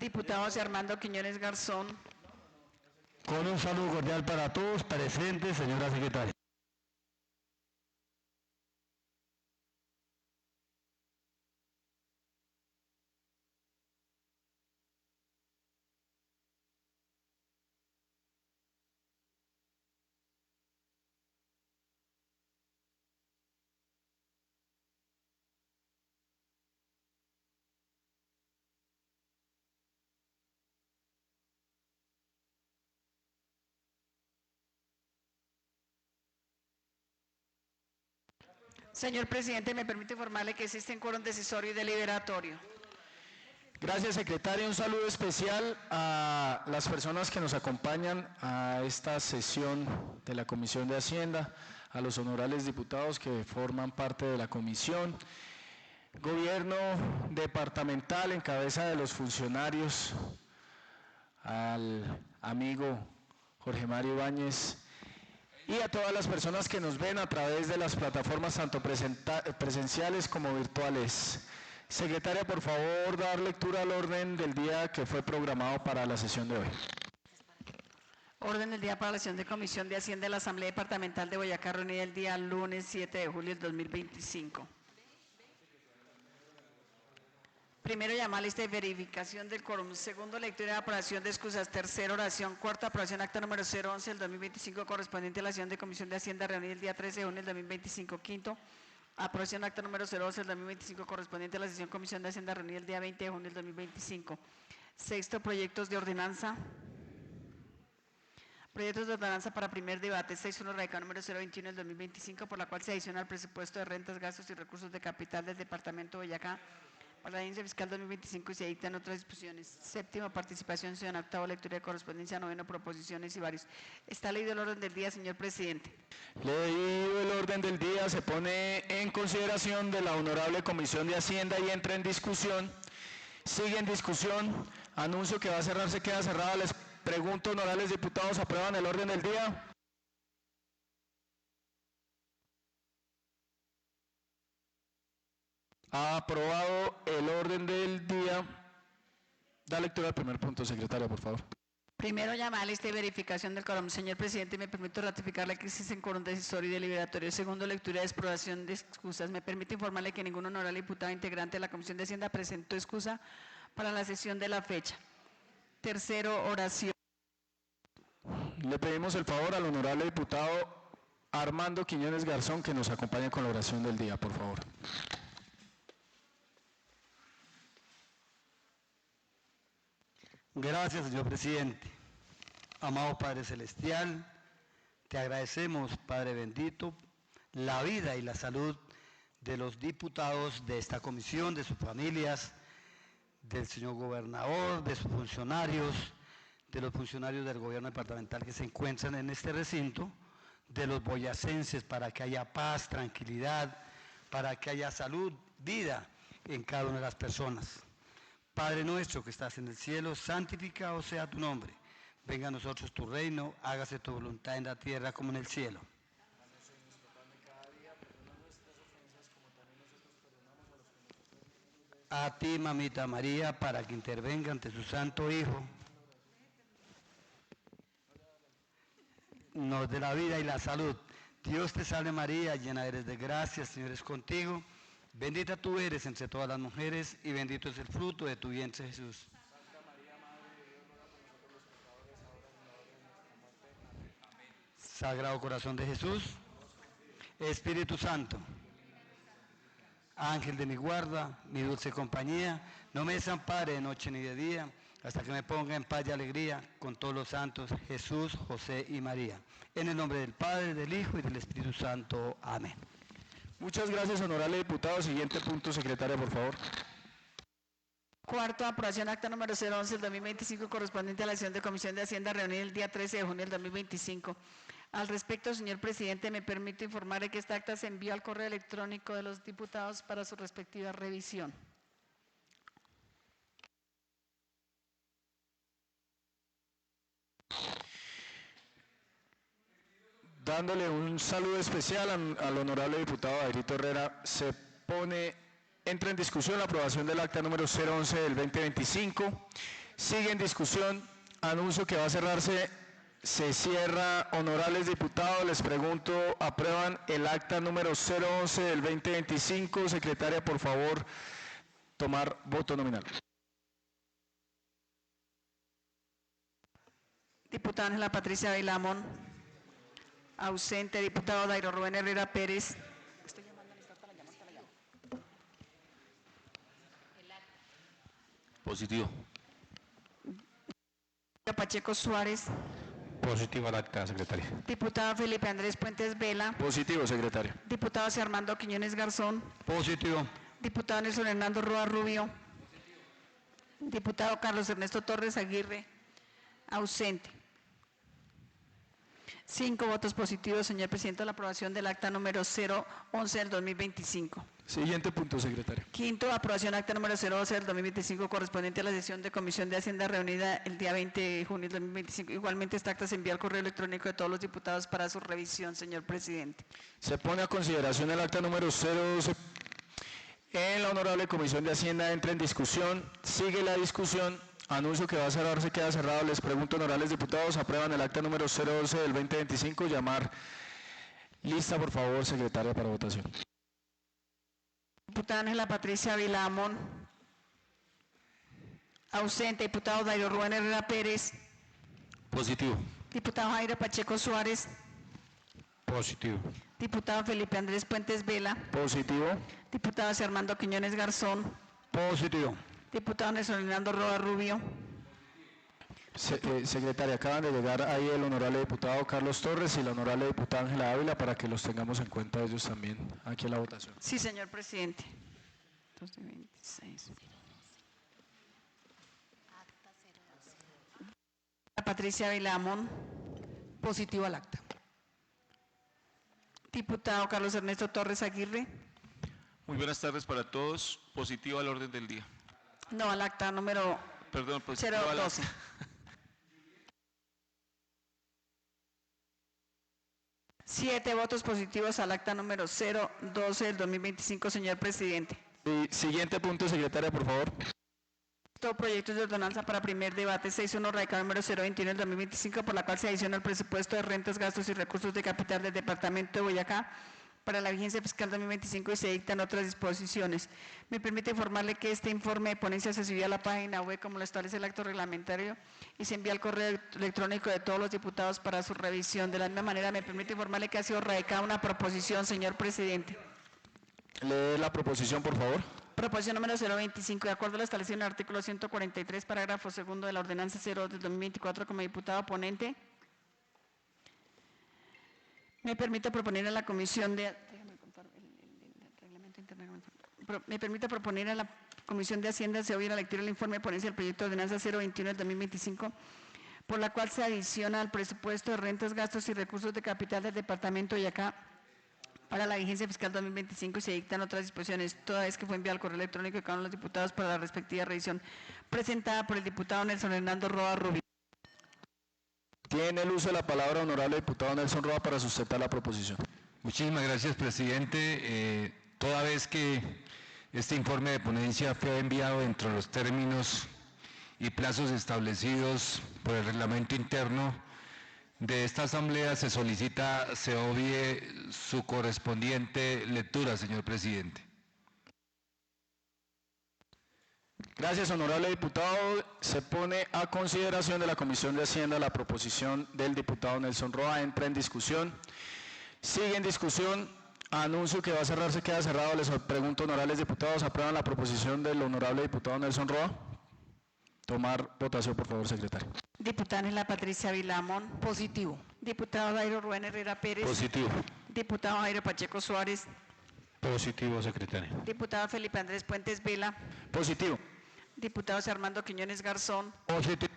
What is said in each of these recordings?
Diputado José Armando Quiñones Garzón. Con un saludo cordial para todos presentes, señora secretaria. Señor presidente, me permite informarle que existe un quórum decisorio y deliberatorio. Gracias, secretaria. Un saludo especial a las personas que nos acompañan a esta sesión de la Comisión de Hacienda, a los honorables diputados que forman parte de la comisión, gobierno departamental en cabeza de los funcionarios, al amigo Jorge Mario Ibáñez, y a todas las personas que nos ven a través de las plataformas tanto presenciales como virtuales. Secretaria, por favor, dar lectura al orden del día que fue programado para la sesión de hoy. Orden del día para la sesión de Comisión de Hacienda de la Asamblea Departamental de Boyacá, reunida el día lunes 7 de julio del 2025. Primero, llamar lista de verificación del quórum. Segundo, lectura de aprobación de excusas. Tercera, oración. Cuarta, aprobación acta número 011 del 2025 correspondiente a la sesión de Comisión de Hacienda reunida el día 13 de junio del 2025. Quinto, aprobación acta número 011 del 2025 correspondiente a la sesión Comisión de Hacienda reunida el día 20 de junio del 2025. Sexto, proyectos de ordenanza. Proyectos de ordenanza para primer debate. 6.1, radicado número 021 del 2025, por la cual se adiciona al presupuesto de rentas, gastos y recursos de capital del Departamento de Boyacá para la agencia fiscal 2025 y se dictan otras disposiciones. Séptimo, participación ciudadana. Octavo, lectura de correspondencia. Noveno, proposiciones y varios. Está leído el orden del día, señor presidente. Leído el orden del día, se pone en consideración de la honorable Comisión de Hacienda y entra en discusión. Sigue en discusión. Anuncio que va a cerrar, se queda cerrada. Les pregunto, honorables diputados, ¿aprueban el orden del día? Ha aprobado el orden del día. Da lectura al primer punto, secretaria, por favor. Primero, llamar a lista de verificación del quórum. Señor presidente, me permito ratificarle que existe en quórum decisorio y deliberatorio. Segundo, lectura de exprobación de excusas. Me permite informarle que ningún honorable diputado integrante de la Comisión de Hacienda presentó excusa para la sesión de la fecha. Tercero, oración. Le pedimos el favor al honorable diputado Armando Quiñones Garzón que nos acompañe con la oración del día, por favor. Gracias, señor presidente. Amado Padre Celestial, te agradecemos, Padre bendito, la vida y la salud de los diputados de esta comisión, de sus familias, del señor gobernador, de sus funcionarios, de los funcionarios del gobierno departamental que se encuentran en este recinto, de los boyacenses, para que haya paz, tranquilidad, para que haya salud, vida en cada una de las personas. Padre nuestro que estás en el cielo, santificado sea tu nombre. Venga a nosotros tu reino, hágase tu voluntad en la tierra como en el cielo. A ti, mamita María, para que intervenga ante su santo Hijo, nos dé la vida y la salud. Dios te salve María, llena eres de gracia, el Señor es contigo. Bendita tú eres entre todas las mujeres y bendito es el fruto de tu vientre Jesús. Santa María, Madre de Dios, ruega por nosotros los pecadores, ahora y en la hora de nuestra muerte. Amén. Sagrado Corazón de Jesús, Espíritu Santo, Ángel de mi guarda, mi dulce compañía, no me desampare de noche ni de día, hasta que me ponga en paz y alegría con todos los santos, Jesús, José y María. En el nombre del Padre, del Hijo y del Espíritu Santo. Amén. Muchas gracias, honorable diputado. Siguiente punto, secretaria, por favor. Cuarto, aprobación acta número 011 del 2025 correspondiente a la sesión de Comisión de Hacienda reunida el día 13 de junio del 2025. Al respecto, señor presidente, me permito informarle que esta acta se envió al correo electrónico de los diputados para su respectiva revisión. Dándole un saludo especial al honorable diputado Dairito Herrera, entra en discusión la aprobación del acta número 011 del 2025. Sigue en discusión. Anuncio que va a cerrarse. Se cierra. Honorables diputados, les pregunto, ¿aprueban el acta número 011 del 2025? Secretaria, por favor, tomar voto nominal. Diputada Ángela Patricia Vilamón. Ausente. Diputado Dairo Rubén Herrera Pérez. Positivo. Pacheco Suárez. Positivo al acta, secretaria. Diputado Felipe Andrés Puentes Vela. Positivo, secretario. Diputado José Armando Quiñones Garzón. Positivo. Diputado Nelson Hernando Roa Rubio. Diputado Carlos Ernesto Torres Aguirre. Ausente. 5 votos positivos, señor presidente, a la aprobación del acta número 011 del 2025. Siguiente punto, secretario. Quinto, aprobación acta número 011 del 2025 correspondiente a la sesión de Comisión de Hacienda reunida el día 20 de junio del 2025. Igualmente, esta acta se envía al correo electrónico de todos los diputados para su revisión, señor presidente. Se pone a consideración el acta número 012. En la honorable Comisión de Hacienda entra en discusión. Sigue la discusión. Anuncio que va a cerrarse, queda cerrado. Les pregunto, honorables diputados, ¿aprueban el acta número 012 del 2025? Llamar. Lista, por favor, secretaria, para votación. Diputada Ángela Patricia Vilamón. Ausente. Diputado Dairo Rubén Herrera Pérez. Positivo. Diputado Jairo Pacheco Suárez. Positivo. Diputado Felipe Andrés Puentes Vela. Positivo. Diputado José Armando Quiñones Garzón. Positivo. Diputado Nelson Hernando Roa Rubio. Secretaria, acaban de llegar ahí el honorable diputado Carlos Torres y la honorable diputada Ángela Ávila para que los tengamos en cuenta ellos también aquí en la votación. Sí, señor presidente. 2 de 26. Patricia Vilamón. Positivo al acta. Diputado Carlos Ernesto Torres Aguirre. Muy buenas tardes para todos. Positivo al orden del día. No, al acta número Perdón, positivo al 012. acta. 7 votos positivos al acta número 012 del 2025, señor presidente. Y siguiente punto, secretaria, por favor. Todo proyectos de ordenanza para primer debate 6.1 radical número 021 del 2025, por la cual se adiciona el presupuesto de rentas, gastos y recursos de capital del departamento de Boyacá para la vigencia fiscal 2025 y se dictan otras disposiciones. Me permite informarle que este informe de ponencia se subió a la página web como lo establece el acto reglamentario y se envía al correo electrónico de todos los diputados para su revisión. De la misma manera, me permite informarle que ha sido radicada una proposición, señor presidente. Lee la proposición, por favor. Proposición número 025, de acuerdo a lo establecido en el artículo 143, parágrafo segundo de la ordenanza 0 del 2024, como diputado ponente, me permite proponer a la Comisión de... Me permite proponer a la Comisión de Hacienda se oye la lectura del informe de ponencia del proyecto de ordenanza 021 del 2025, por la cual se adiciona al presupuesto de rentas, gastos y recursos de capital del departamento de Boyacá para la vigencia fiscal 2025 y se dictan otras disposiciones, toda vez que fue enviado al correo electrónico de cada uno de los diputados para la respectiva revisión, presentada por el diputado Nelson Hernando Roa Rubio. Tiene el uso de la palabra honorable diputado Nelson Roa para sustentar la proposición. Muchísimas gracias, presidente. Toda vez que este informe de ponencia fue enviado dentro de los términos y plazos establecidos por el reglamento interno de esta asamblea, se solicita se obvie su correspondiente lectura, señor presidente. Gracias, honorable diputado. Se pone a consideración de la Comisión de Hacienda la proposición del diputado Nelson Roa. Entra en discusión. Sigue en discusión. Anuncio que va a cerrarse, queda cerrado. Les pregunto, honorables diputados, ¿aprueban la proposición del honorable diputado Nelson Roa? Tomar votación, por favor, secretario. Diputada Ángela Patricia Vilamón. Positivo. Diputado Dairo Rubén Herrera Pérez. Positivo. Diputado Jairo Pacheco Suárez. Positivo, secretario. Diputado Felipe Andrés Puentes Vela. Positivo. Diputado José Armando Quiñones Garzón. Positivo.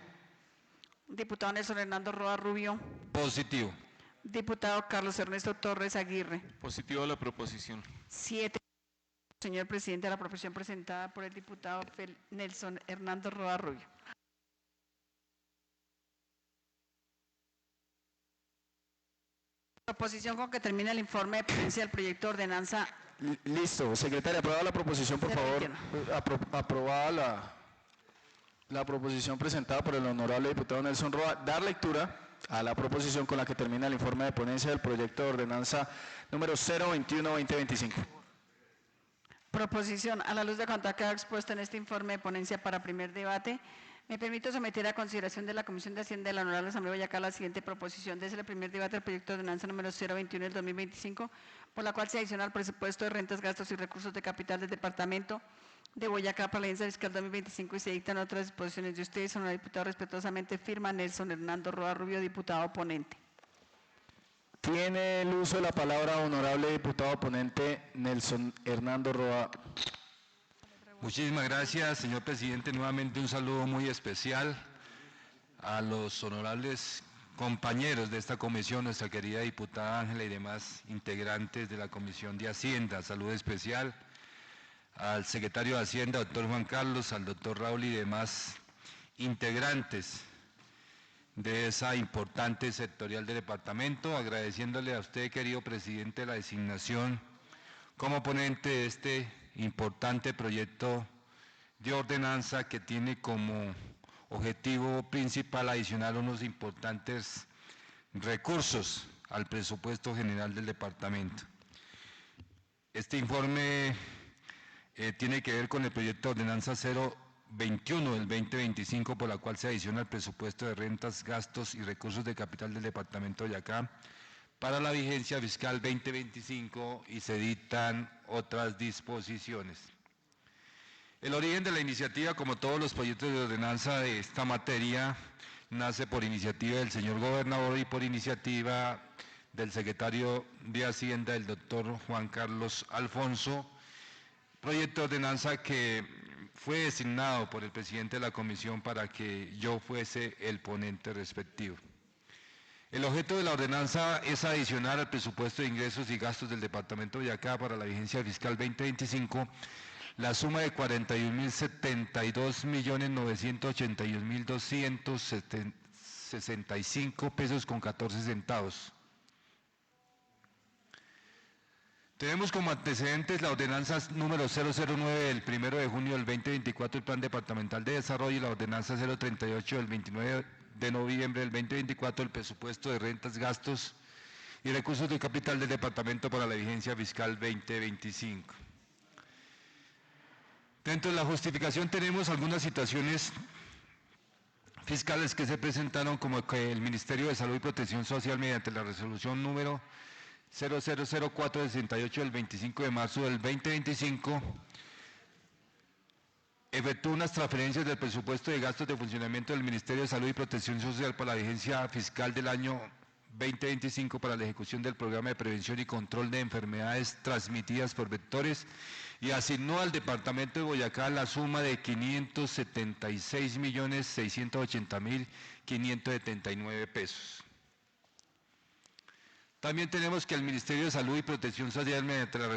Diputado Nelson Hernando Roa Rubio. Positivo. Diputado Carlos Ernesto Torres Aguirre. Positivo a la proposición. 7. Señor presidente, la proposición presentada por el diputado Nelson Hernando Roa Rubio. Proposición con que termina el informe de ponencia del proyecto de ordenanza. Listo. Secretaria, aprobada la proposición, por favor. Aprobada la... la proposición presentada por el honorable diputado Nelson Roa, dar lectura a la proposición con la que termina el informe de ponencia del proyecto de ordenanza número 021-2025. Proposición. A la luz de cuanto ha quedado expuesto en este informe de ponencia para primer debate, me permito someter a consideración de la Comisión de Hacienda de la Honorable Asamblea de Boyacá la siguiente proposición. Desde el primer debate del proyecto de ordenanza número 021 del 2025, por la cual se adiciona al presupuesto de rentas, gastos y recursos de capital del Departamento de Boyacá para la agencia fiscal 2025 y se dictan otras disposiciones de ustedes, honorable diputado, respetuosamente firma Nelson Hernando Roa Rubio, diputado ponente. Tiene el uso de la palabra honorable diputado ponente Nelson Hernando Roa. Muchísimas gracias, señor presidente. Nuevamente un saludo muy especial a los honorables compañeros de esta comisión, nuestra querida diputada Ángela y demás integrantes de la Comisión de Hacienda. Saludo especial al secretario de Hacienda, doctor Juan Carlos, al doctor Raúl y demás integrantes de esa importante sectorial del departamento, agradeciéndole a usted, querido presidente, la designación como ponente de este importante proyecto de ordenanza que tiene como objetivo principal adicionar unos importantes recursos al presupuesto general del departamento. Este informe tiene que ver con el proyecto de ordenanza 021 del 2025, por la cual se adiciona el presupuesto de rentas, gastos y recursos de capital del departamento de Boyacá para la vigencia fiscal 2025 y se dictan otras disposiciones. El origen de la iniciativa, como todos los proyectos de ordenanza de esta materia, nace por iniciativa del señor gobernador y por iniciativa del secretario de Hacienda, el doctor Juan Carlos Alfonso, proyecto de ordenanza que fue designado por el presidente de la comisión para que yo fuese el ponente respectivo. El objeto de la ordenanza es adicionar al presupuesto de ingresos y gastos del departamento de Boyacá para la vigencia fiscal 2025 la suma de 41.072.981.265 pesos con 14 centavos. Tenemos como antecedentes la ordenanza número 009 del 1 de junio del 2024, el Plan Departamental de Desarrollo, y la ordenanza 038 del 29 de noviembre del 2024, el presupuesto de rentas, gastos y recursos de capital del departamento para la vigencia fiscal 2025. Dentro de la justificación tenemos algunas situaciones fiscales que se presentaron, como que el Ministerio de Salud y Protección Social, mediante la resolución número 000468 del 25 de marzo del 2025, efectuó unas transferencias del presupuesto de gastos de funcionamiento del Ministerio de Salud y Protección Social para la vigencia fiscal del año 2025 para la ejecución del programa de prevención y control de enfermedades transmitidas por vectores y asignó al departamento de Boyacá la suma de 576.680.579 pesos. También tenemos que el Ministerio de Salud y Protección Social, mediante la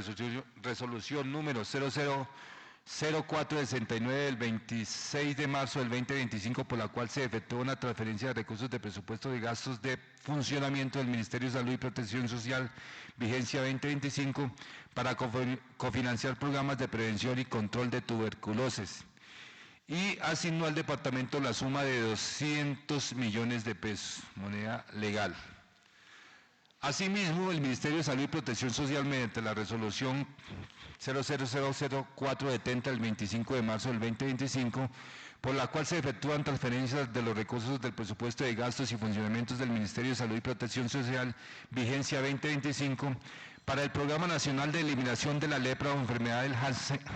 resolución número 000469 del 26 de marzo del 2025, por la cual se efectuó una transferencia de recursos de presupuesto de gastos de funcionamiento del Ministerio de Salud y Protección Social, vigencia 2025, para cofinanciar programas de prevención y control de tuberculosis. Y asignó al departamento la suma de 200 millones de pesos, moneda legal. Asimismo, el Ministerio de Salud y Protección Social, mediante la resolución 0000470 del 25 de marzo del 2025, por la cual se efectúan transferencias de los recursos del presupuesto de gastos y funcionamientos del Ministerio de Salud y Protección Social, vigencia 2025, para el Programa Nacional de Eliminación de la Lepra o Enfermedad del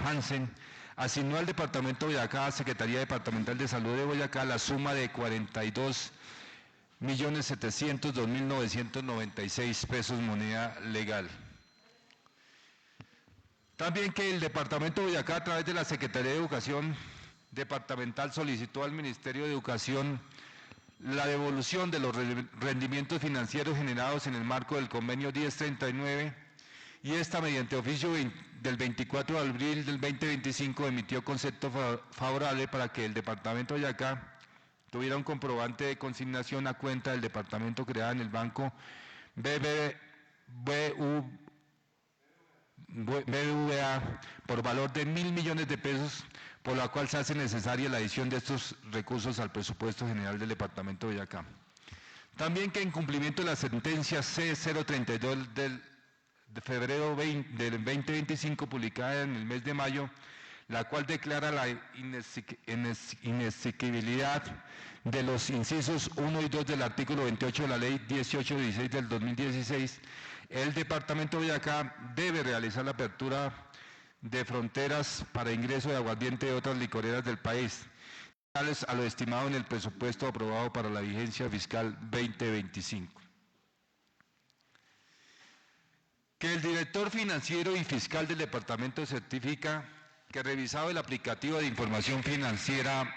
Hansen, asignó al Departamento de Boyacá, Secretaría Departamental de Salud de Boyacá, la suma de 42.702.996 pesos, moneda legal. También que el Departamento de Boyacá, a través de la Secretaría de Educación Departamental, solicitó al Ministerio de Educación la devolución de los rendimientos financieros generados en el marco del convenio 1039, y esta, mediante oficio del 24 de abril del 2025, emitió concepto favorable para que el Departamento de Boyacá tuviera un comprobante de consignación a cuenta del departamento creada en el banco BBVA por valor de 1.000 millones de pesos por la cual se hace necesaria la adición de estos recursos al presupuesto general del Departamento de Boyacá. También que en cumplimiento de la sentencia C032 de febrero del 2025, publicada en el mes de mayo, la cual declara la inexequibilidad de los incisos 1 y 2 del artículo 28 de la Ley 1816 del 2016, el Departamento de Boyacá debe realizar la apertura de fronteras para ingreso de aguardiente de otras licoreras del país, tales a lo estimado en el presupuesto aprobado para la vigencia fiscal 2025. Que el director financiero y fiscal del departamento certifica que revisado el aplicativo de información financiera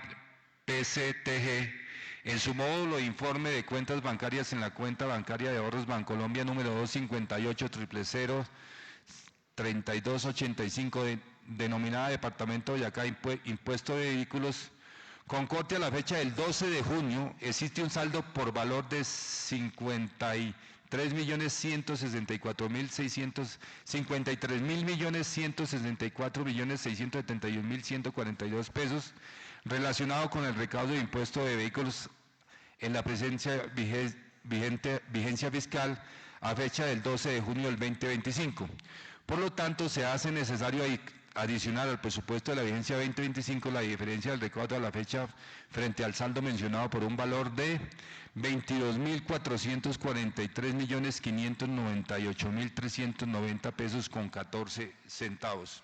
PCTG, en su módulo informe de cuentas bancarias en la cuenta bancaria de ahorros Bancolombia número 258 000 3285 denominada Departamento de Boyacá Impuesto de Vehículos, con corte a la fecha del 12 de junio, existe un saldo por valor de 53.164.671.672 pesos relacionado con el recaudo de impuesto de vehículos en la vigencia fiscal a fecha del 12 de junio del 2025. Por lo tanto, se hace necesario adicionar al presupuesto de la vigencia 2025 la diferencia del recaudo a la fecha frente al saldo mencionado por un valor de 22.443.598.390 pesos con 14 centavos.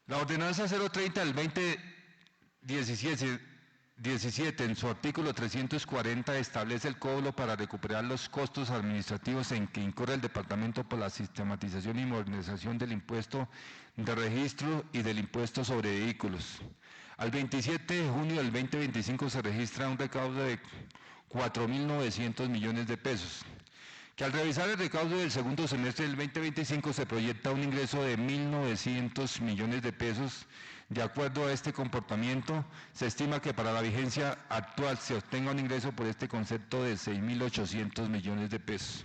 La ordenanza 030 del 2017 en su artículo 340 establece el cobro para recuperar los costos administrativos en que incurre el departamento por la sistematización y modernización del impuesto de registro y del impuesto sobre vehículos. Al 27 de junio del 2025 se registra un recaudo de 4.900 millones de pesos, que al revisar el recaudo del segundo semestre del 2025 se proyecta un ingreso de 1.900 millones de pesos. De acuerdo a este comportamiento, se estima que para la vigencia actual se obtenga un ingreso por este concepto de 6.800 millones de pesos.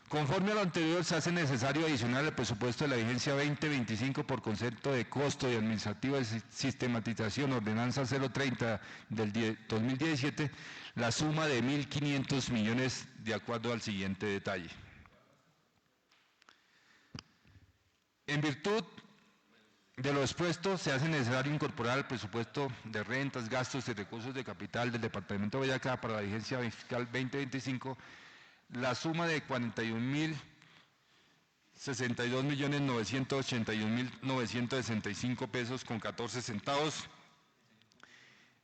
Conforme a lo anterior, se hace necesario adicionar al presupuesto de la vigencia 2025 por concepto de costo de administrativa de sistematización, ordenanza 030 del 2017, la suma de 1.500 millones de acuerdo al siguiente detalle. En virtud de lo expuesto, se hace necesario incorporar al presupuesto de rentas, gastos y recursos de capital del Departamento de Boyacá para la vigencia fiscal 2025 la suma de 41.062.981.965 pesos con 14 centavos,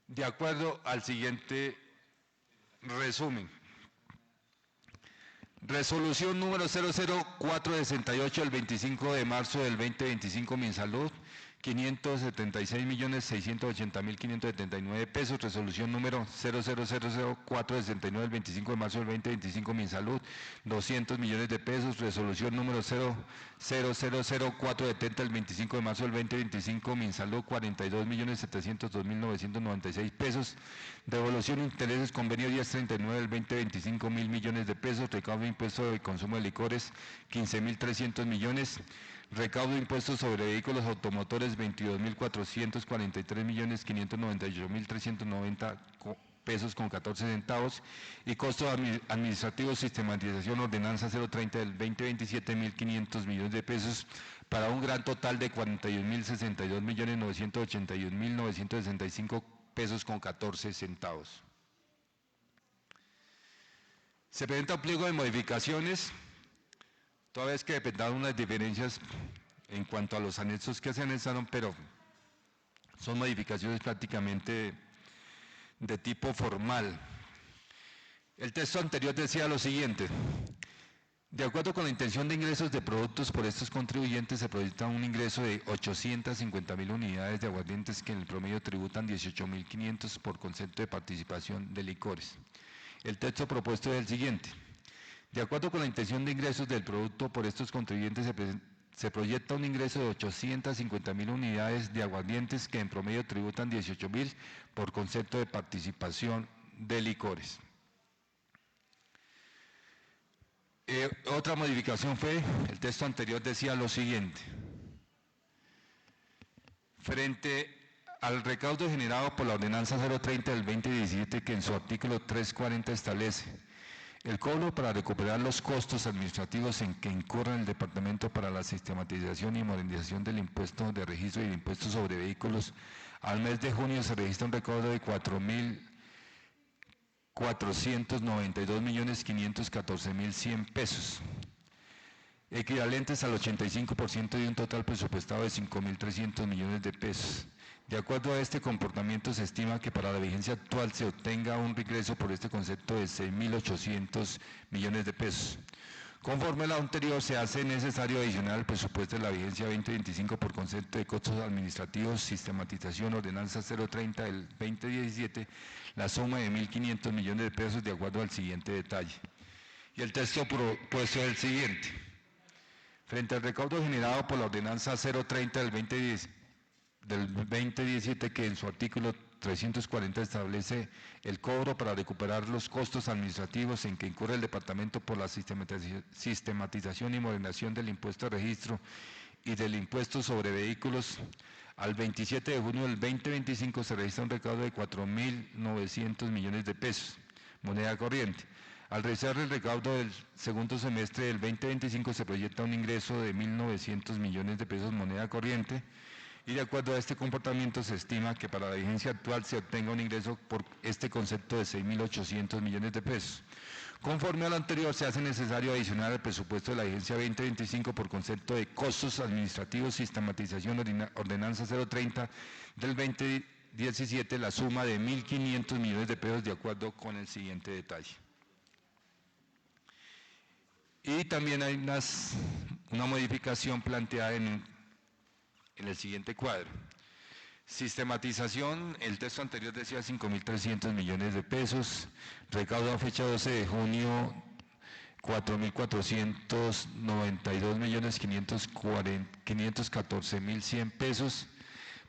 de acuerdo al siguiente resumen. Resolución número 00468 del 25 de marzo del 2025, Minsalud, 576.680.579 pesos. Resolución número 0000469 del 25 de marzo del 2025, Minsalud, 200 millones de pesos. Resolución número 0000470 del 25 de marzo del 2025, Minsalud, 42.702.996 pesos. Devolución de intereses, convenio 1039 del 2025, 1.000 millones de pesos. Recaudo de impuesto de consumo de licores, 15.300 millones. Recaudo de impuestos sobre vehículos automotores, 22.400.43.598.390 pesos con 14 centavos. Y costo administrativo, sistematización, ordenanza 030 del 2027, 1.500 millones de pesos, para un gran total de 41.062.981.965 pesos con 14 centavos. Se presenta un pliego de modificaciones, toda vez que dependan unas diferencias en cuanto a los anexos que se anexaron, pero son modificaciones prácticamente de tipo formal. El texto anterior decía lo siguiente: de acuerdo con la intención de ingresos de productos por estos contribuyentes, se proyecta un ingreso de 850.000 unidades de aguardientes que en el promedio tributan 18.500 por concepto de participación de licores. El texto propuesto es el siguiente: de acuerdo con la intención de ingresos del producto por estos contribuyentes, se proyecta un ingreso de 850.000 unidades de aguardientes que en promedio tributan 18.000 por concepto de participación de licores. Otra modificación fue, el texto anterior decía lo siguiente: Frente al recaudo generado por la Ordenanza 030 del 2017, que en su artículo 340 establece el cobro para recuperar los costos administrativos en que incurra el Departamento para la Sistematización y Modernización del Impuesto de Registro y el Impuesto sobre Vehículos, al mes de junio se registra un recaudo de 4.492.514.100 pesos, equivalentes al 85% de un total presupuestado de 5.300 millones de pesos. De acuerdo a este comportamiento, se estima que para la vigencia actual se obtenga un regreso por este concepto de 6.800 millones de pesos. Conforme a lo anterior, se hace necesario adicionar al presupuesto de la vigencia 2025 por concepto de costos administrativos, sistematización, ordenanza 030 del 2017, la suma de 1.500 millones de pesos de acuerdo al siguiente detalle. Y el texto propuesto es el siguiente. Frente al recaudo generado por la ordenanza 030 del 2017, que en su artículo 340 establece el cobro para recuperar los costos administrativos en que incurre el Departamento por la sistematización y modernización del impuesto de registro y del impuesto sobre vehículos, al 27 de junio del 2025 se registra un recaudo de 4.900 millones de pesos, moneda corriente. Al realizar el recaudo del segundo semestre del 2025 se proyecta un ingreso de 1.900 millones de pesos, moneda corriente, y de acuerdo a este comportamiento se estima que para la vigencia actual se obtenga un ingreso por este concepto de 6.800 millones de pesos. Conforme a lo anterior, se hace necesario adicionar al presupuesto de la vigencia 2025 por concepto de costos administrativos, sistematización, ordenanza 030 del 2017, la suma de 1.500 millones de pesos de acuerdo con el siguiente detalle. Y también hay una modificación planteada en el siguiente cuadro. Sistematización, el texto anterior decía 5.300 millones de pesos, recaudo a fecha 12 de junio 4.492.514.100 pesos,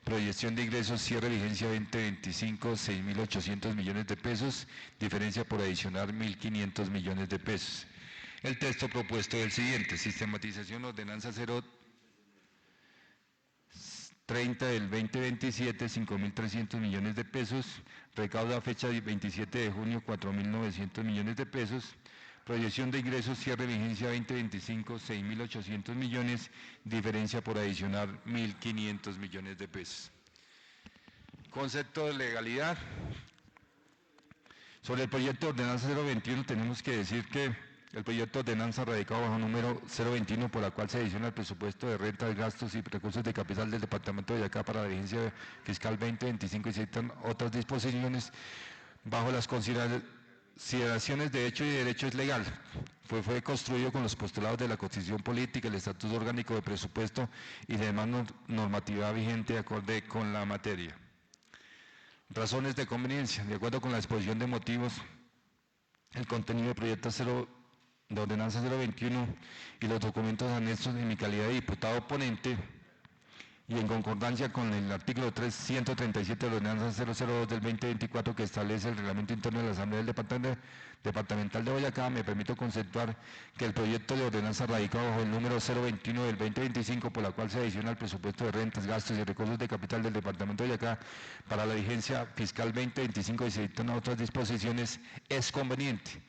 proyección de ingresos, cierre vigencia 2025, 6.800 millones de pesos, diferencia por adicionar 1.500 millones de pesos. El texto propuesto es el siguiente: sistematización, ordenanza 030 del 2027, 5.300 millones de pesos, recaudo a fecha 27 de junio 4.900 millones de pesos, proyección de ingresos, cierre vigencia 2025, 6.800 millones, diferencia por adicionar 1.500 millones de pesos. Concepto de legalidad. Sobre el proyecto de ordenanza 021 tenemos que decir que el proyecto de ordenanza radicado bajo número 021, por la cual se adiciona el presupuesto de rentas, gastos y recursos de capital del Departamento de Boyacá para la vigencia fiscal 2025 y se dictan otras disposiciones bajo las consideraciones de hecho y derecho es legal. Fue construido con los postulados de la Constitución Política, el Estatuto Orgánico de Presupuesto y demás normativa vigente acorde con la materia. Razones de conveniencia. De acuerdo con la exposición de motivos, el contenido del proyecto de ordenanza 021 y los documentos anexos en mi calidad de diputado ponente y en concordancia con el artículo 137 de la ordenanza 002 del 2024 que establece el reglamento interno de la Asamblea Departamental de Boyacá, me permito conceptuar que el proyecto de ordenanza radicado bajo el número 021 del 2025, por la cual se adiciona el presupuesto de rentas, gastos y recursos de capital del Departamento de Boyacá para la vigencia fiscal 2025 y se dictan otras disposiciones, es conveniente,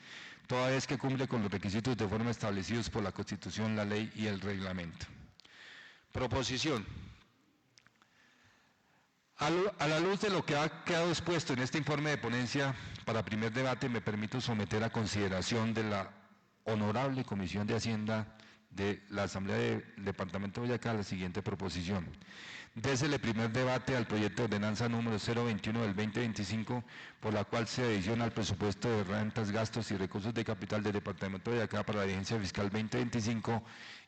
toda vez que cumple con los requisitos de forma establecidos por la Constitución, la ley y el reglamento. Proposición. A la luz de lo que ha quedado expuesto en este informe de ponencia para primer debate, me permito someter a consideración de la Honorable Comisión de Hacienda de la Asamblea del Departamento de Boyacá la siguiente proposición. Desde el primer debate al proyecto de ordenanza número 021 del 2025, por la cual se adiciona al presupuesto de rentas, gastos y recursos de capital del Departamento de Boyacá para la vigencia fiscal 2025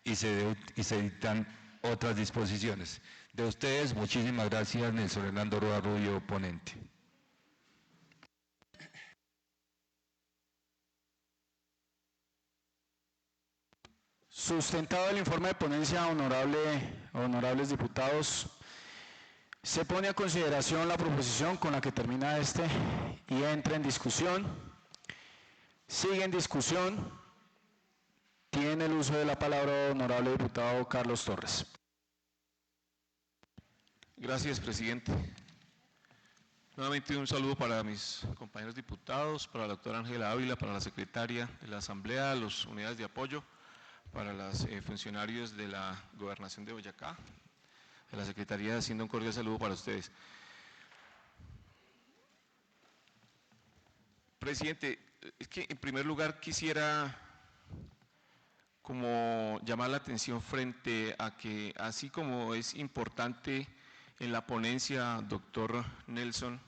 y se dictan otras disposiciones. De ustedes, muchísimas gracias. Nelson Hernando Roa Rubio, ponente. Sustentado el informe de ponencia, honorables diputados, se pone a consideración la proposición con la que termina y entra en discusión. Sigue en discusión. Tiene el uso de la palabra honorable diputado Carlos Torres. Gracias, presidente. Nuevamente un saludo para mis compañeros diputados, para la doctora Ángela Ávila, para la secretaria de la Asamblea, las unidades de apoyo, para los funcionarios de la Gobernación de Boyacá, de la Secretaría de Hacienda, un cordial saludo para ustedes. Presidente, es que en primer lugar quisiera como llamar la atención frente a que, así como es importante en la ponencia, doctor Nelson,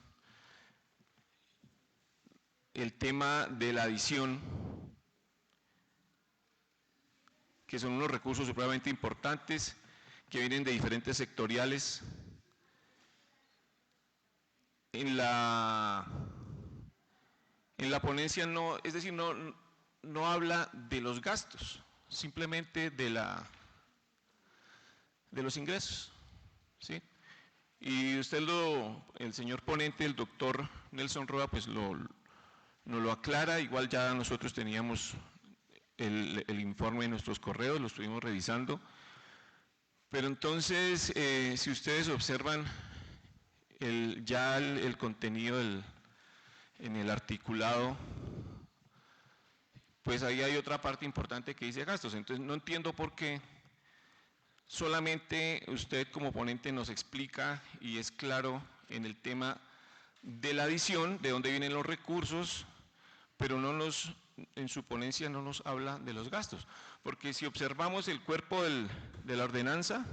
el tema de la adición, que son unos recursos supremamente importantes que vienen de diferentes sectoriales. En la ponencia no, es decir, no habla de los gastos, simplemente de los ingresos, ¿sí? Y usted el señor ponente, el doctor Nelson Roa, pues nos lo aclara. Igual ya nosotros teníamos el informe en nuestros correos, lo estuvimos revisando. Pero entonces, si ustedes observan el contenido en el articulado, pues ahí hay otra parte importante que dice gastos. Entonces no entiendo por qué solamente usted como ponente nos explica y es claro en el tema de la adición, de dónde vienen los recursos, pero en su ponencia no nos habla de los gastos. Porque si observamos el cuerpo de la ordenanza,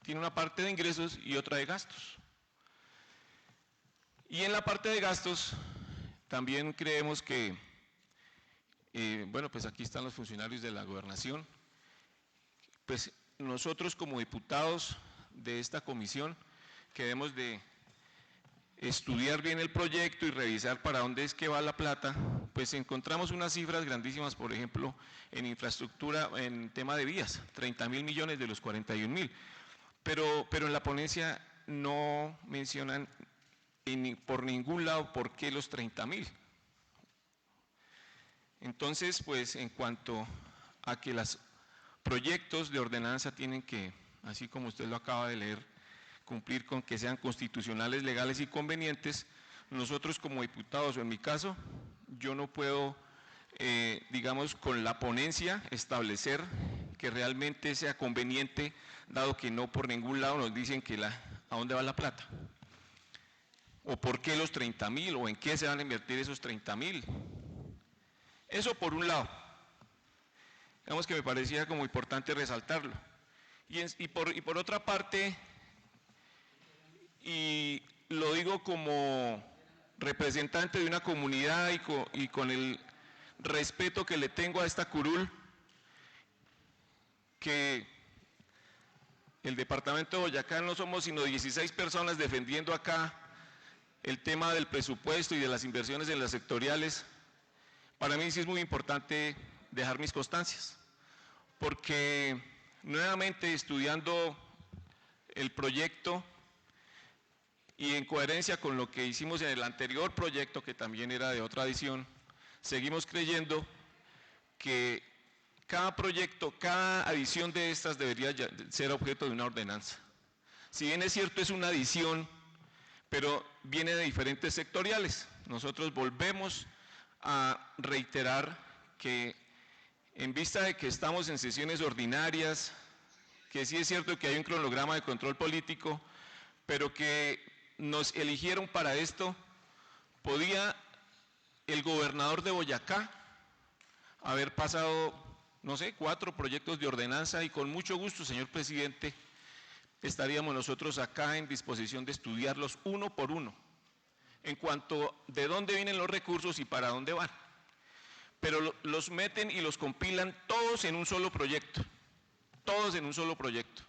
tiene una parte de ingresos y otra de gastos. Y en la parte de gastos también creemos que, bueno, pues aquí están los funcionarios de la gobernación, pues nosotros como diputados de esta comisión que debemos de estudiar bien el proyecto y revisar para dónde es que va la plata, pues encontramos unas cifras grandísimas, por ejemplo, en infraestructura, en tema de vías, 30.000 millones de los 41.000, pero en la ponencia no mencionan por ningún lado por qué los 30.000. Entonces, pues en cuanto a que los proyectos de ordenanza tienen que, así como usted lo acaba de leer, cumplir con que sean constitucionales, legales y convenientes, nosotros como diputados, o en mi caso, yo no puedo, digamos, con la ponencia establecer que realmente sea conveniente, dado que no por ningún lado nos dicen que a dónde va la plata, o por qué los 30.000, o en qué se van a invertir esos 30.000. Eso por un lado, digamos que me parecía como importante resaltarlo. Y por otra parte, y lo digo como representante de una comunidad y con el respeto que le tengo a esta curul, que el departamento de Boyacá no somos sino 16 personas defendiendo acá el tema del presupuesto y de las inversiones en las sectoriales. Para mí sí es muy importante dejar mis constancias, porque nuevamente estudiando el proyecto y en coherencia con lo que hicimos en el anterior proyecto, que también era de otra adición, seguimos creyendo que cada proyecto, cada adición de estas debería ser objeto de una ordenanza. Si bien es cierto, es una adición, pero viene de diferentes sectoriales. Nosotros volvemos a reiterar que en vista de que estamos en sesiones ordinarias, que sí es cierto que hay un cronograma de control político, pero que nos eligieron para esto, podía el gobernador de Boyacá haber pasado, no sé, 4 proyectos de ordenanza y con mucho gusto, señor presidente, estaríamos nosotros acá en disposición de estudiarlos uno por uno, en cuanto de dónde vienen los recursos y para dónde van. Pero los meten y los compilan todos en un solo proyecto, todos en un solo proyecto.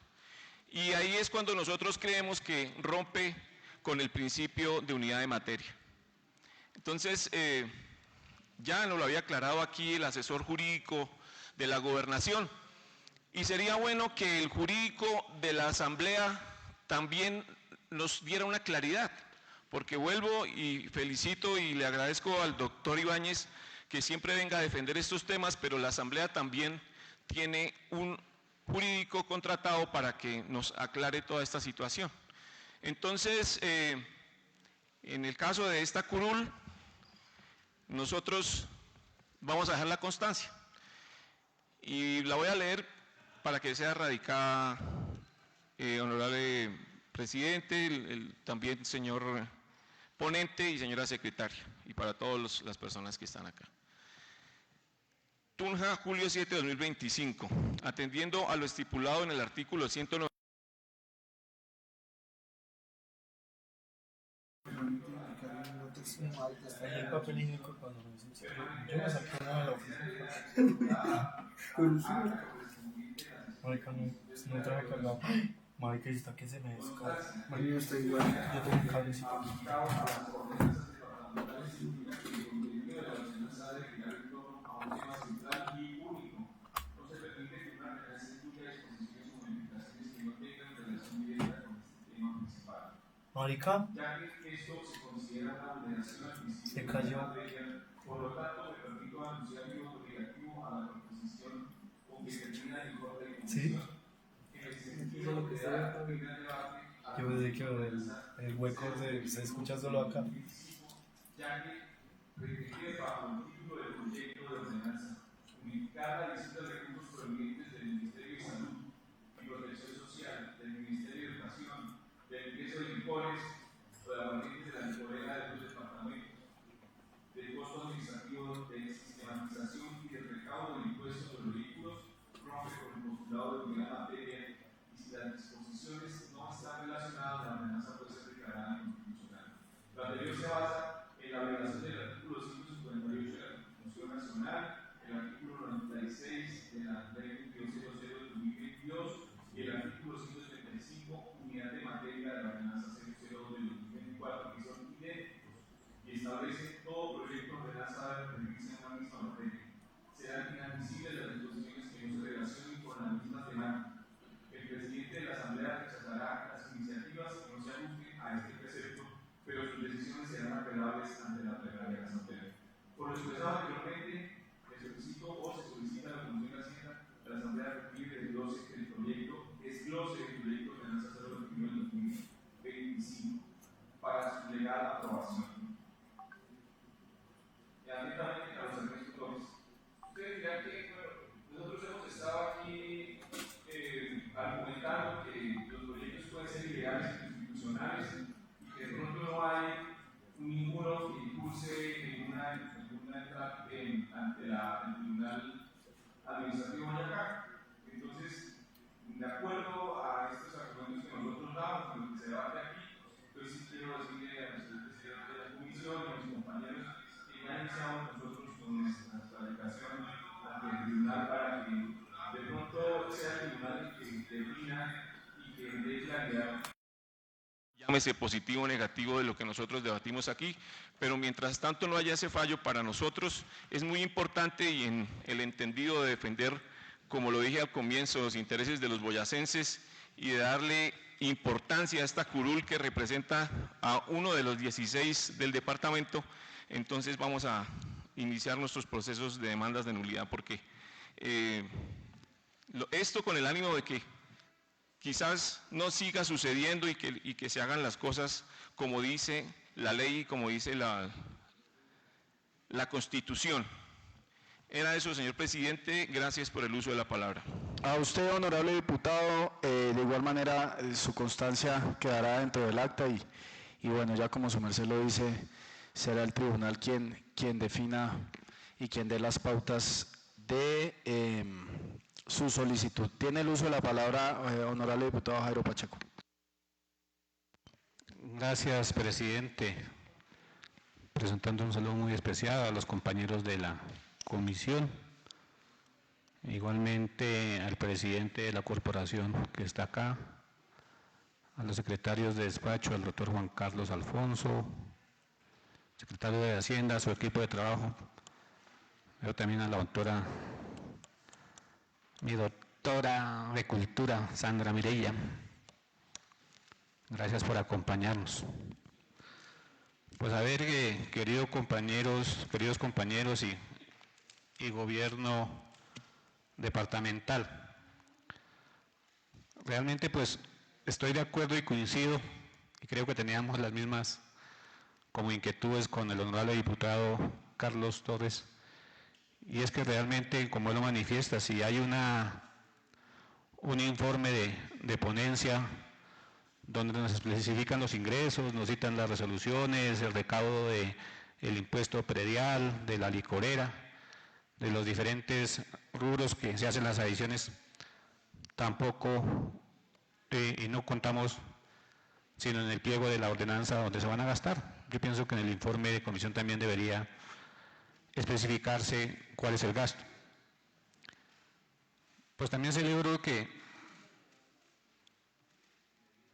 Y ahí es cuando nosotros creemos que rompe con el principio de unidad de materia. Entonces, ya nos lo había aclarado aquí el asesor jurídico de la gobernación, y sería bueno que el jurídico de la Asamblea también nos diera una claridad, porque vuelvo y felicito y le agradezco al doctor Ibáñez que siempre venga a defender estos temas, pero la Asamblea también tiene un jurídico contratado para que nos aclare toda esta situación. Entonces, en el caso de esta curul, nosotros vamos a dejar la constancia y la voy a leer para que sea radicada, honorable presidente, también señor ponente y señora secretaria, y para todas las personas que están acá. Tunja, julio 7 de 2025. Atendiendo a lo estipulado en el artículo 109. El papel higiénico cuando lo dicen, yo me saqué una de la oficina. Marica, no traje cargado. Marica, está que se me descarga. Marica, yo estoy igual. Yo tengo un cablecito. Marica, se cayó. Por lo tanto, me permito anunciar mi voto negativo a la proposición con que termina el informe de comisión. Yo desde que el hueco se escucha solo acá. Ya que requiere bajo el título del proyecto de ordenanza unificar la lista de recursos provenientes del Ministerio de Salud y Protección Social, del Ministerio de Educación, del ingreso de licores o de la variante de la licorera de los departamentos, del costo administrativo de sistematización y del recaudo del impuesto de los vehículos, rompe con el postulado de unidad materia y si las disposiciones no están relacionadas, la amenaza puede ser declarada inconstitucional. Lo anterior se basa en la violación del artículo 158 de la Constitución Nacional, el artículo 96 de la Ley 2200 de 2022 y el artículo 175, unidad de materia de la ordenanza 002 de 2024, que son idénticos y establecen todo proyecto de ordenanza de referirse a una misma materia. Serán inadmisibles las disposiciones que no se relacionen con la misma temática. El presidente de la Asamblea rechazará las iniciativas que no se ajusten a este precepto, pero sus decisiones serán apelables ante la plenaria de la Asamblea. Por lo expresado anteriormente, le solicito o se solicita a la Comisión de Hacienda de la Asamblea requiere del glose que el proyecto es glose del proyecto de ordenanza 021 del 2025 para su legal aprobación. Y atentamente a los Ernesto Torres. Ustedes dirán que, bueno, nosotros hemos estado aquí argumentando que los proyectos pueden ser ilegales e inconstitucionales y que de pronto no hay ninguno que impulse ninguna entrada ante el Tribunal Administrativo de Boyacá. Entonces, de acuerdo a estos argumentos que nosotros damos, lo que se debate aquí, entonces sí quiero decirle a nuestro presidente de la comisión y a mis compañeros que ya iniciamos nosotros con nuestra radicación ante el tribunal para que de pronto sea el tribunal el que defina y que dé claridad. Llámese positivo o negativo de lo que nosotros debatimos aquí, pero mientras tanto no haya ese fallo, para nosotros es muy importante y en el entendido de defender, como lo dije al comienzo, los intereses de los boyacenses y de darle importancia a esta curul que representa a uno de los 16 del departamento. Entonces vamos a iniciar nuestros procesos de demandas de nulidad porque esto con el ánimo de que quizás no siga sucediendo y que se hagan las cosas como dice la ley y como dice la Constitución. Era eso, señor presidente. Gracias por el uso de la palabra. A usted, honorable diputado, de igual manera su constancia quedará dentro del acta y bueno, ya como su merced lo dice, será el tribunal quien defina y quien dé las pautas de su solicitud. Tiene el uso de la palabra, honorable diputado Jairo Pacheco. Gracias, presidente. Presentando un saludo muy especial a los compañeros de la comisión, igualmente al presidente de la corporación que está acá, a los secretarios de despacho, al doctor Juan Carlos Alfonso, secretario de Hacienda, a su equipo de trabajo, pero también a la doctora, mi doctora de Cultura, Sandra Mireya. Gracias por acompañarnos. Pues a ver, queridos compañeros y gobierno departamental, realmente pues estoy de acuerdo y coincido creo que teníamos las mismas como inquietudes con el honorable diputado Carlos Torres, y es que realmente, como él lo manifiesta, si hay un informe de ponencia donde nos especifican los ingresos, nos citan las resoluciones, el recaudo del impuesto predial, de la licorera, de los diferentes rubros que se hacen las adiciones, tampoco, y no contamos sino en el pliego de la ordenanza donde se van a gastar. Yo pienso que en el informe de comisión también debería especificarse cuál es el gasto. Pues también celebro que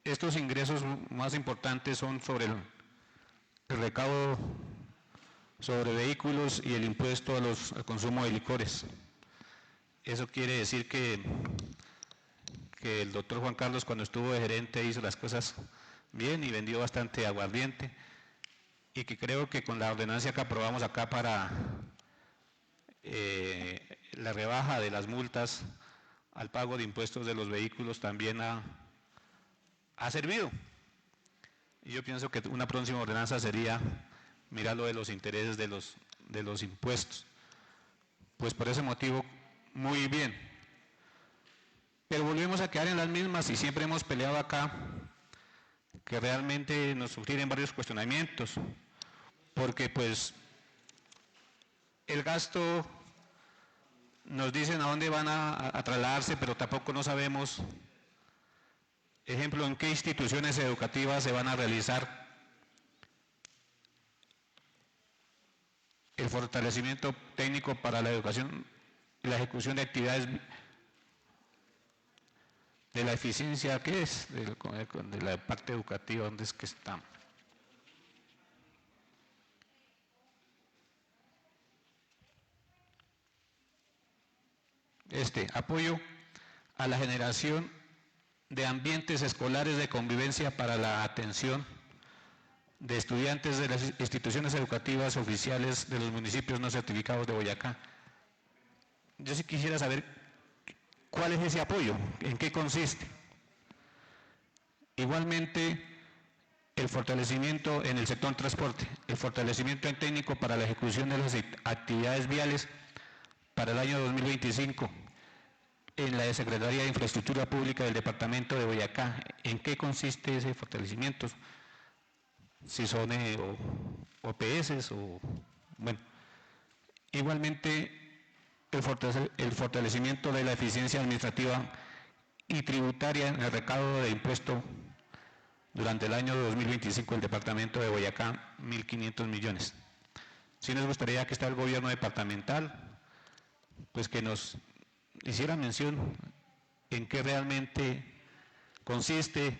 estos ingresos más importantes son sobre el recaudo sobre vehículos y el impuesto al consumo de licores. Eso quiere decir que el doctor Juan Carlos, cuando estuvo de gerente, hizo las cosas bien y vendió bastante aguardiente, y que creo que con la ordenanza que aprobamos acá para la rebaja de las multas al pago de impuestos de los vehículos también ha servido. Y yo pienso que una próxima ordenanza sería mirar lo de los intereses de los impuestos. Pues por ese motivo, muy bien. Pero volvemos a quedar en las mismas, y siempre hemos peleado acá que realmente nos sugieren varios cuestionamientos, porque pues el gasto nos dicen a dónde van a trasladarse, pero tampoco no sabemos, ejemplo, en qué instituciones educativas se van a realizar el fortalecimiento técnico para la educación y la ejecución de actividades de la eficiencia, ¿qué es? De la parte educativa, ¿dónde es que está? Apoyo a la generación de ambientes escolares de convivencia para la atención de estudiantes de las instituciones educativas oficiales de los municipios no certificados de Boyacá. Yo sí quisiera saber ¿cuál es ese apoyo? ¿En qué consiste? Igualmente, el fortalecimiento en el sector transporte, el fortalecimiento técnico para la ejecución de las actividades viales para el año 2025 en la Secretaría de Infraestructura Pública del Departamento de Boyacá. ¿En qué consiste ese fortalecimiento? Si son OPS o... Bueno, igualmente el fortalecimiento de la eficiencia administrativa y tributaria en el recaudo de impuesto durante el año 2025 el departamento de Boyacá, 1.500 millones. Sí nos gustaría que está el gobierno departamental, pues que nos hiciera mención en qué realmente consiste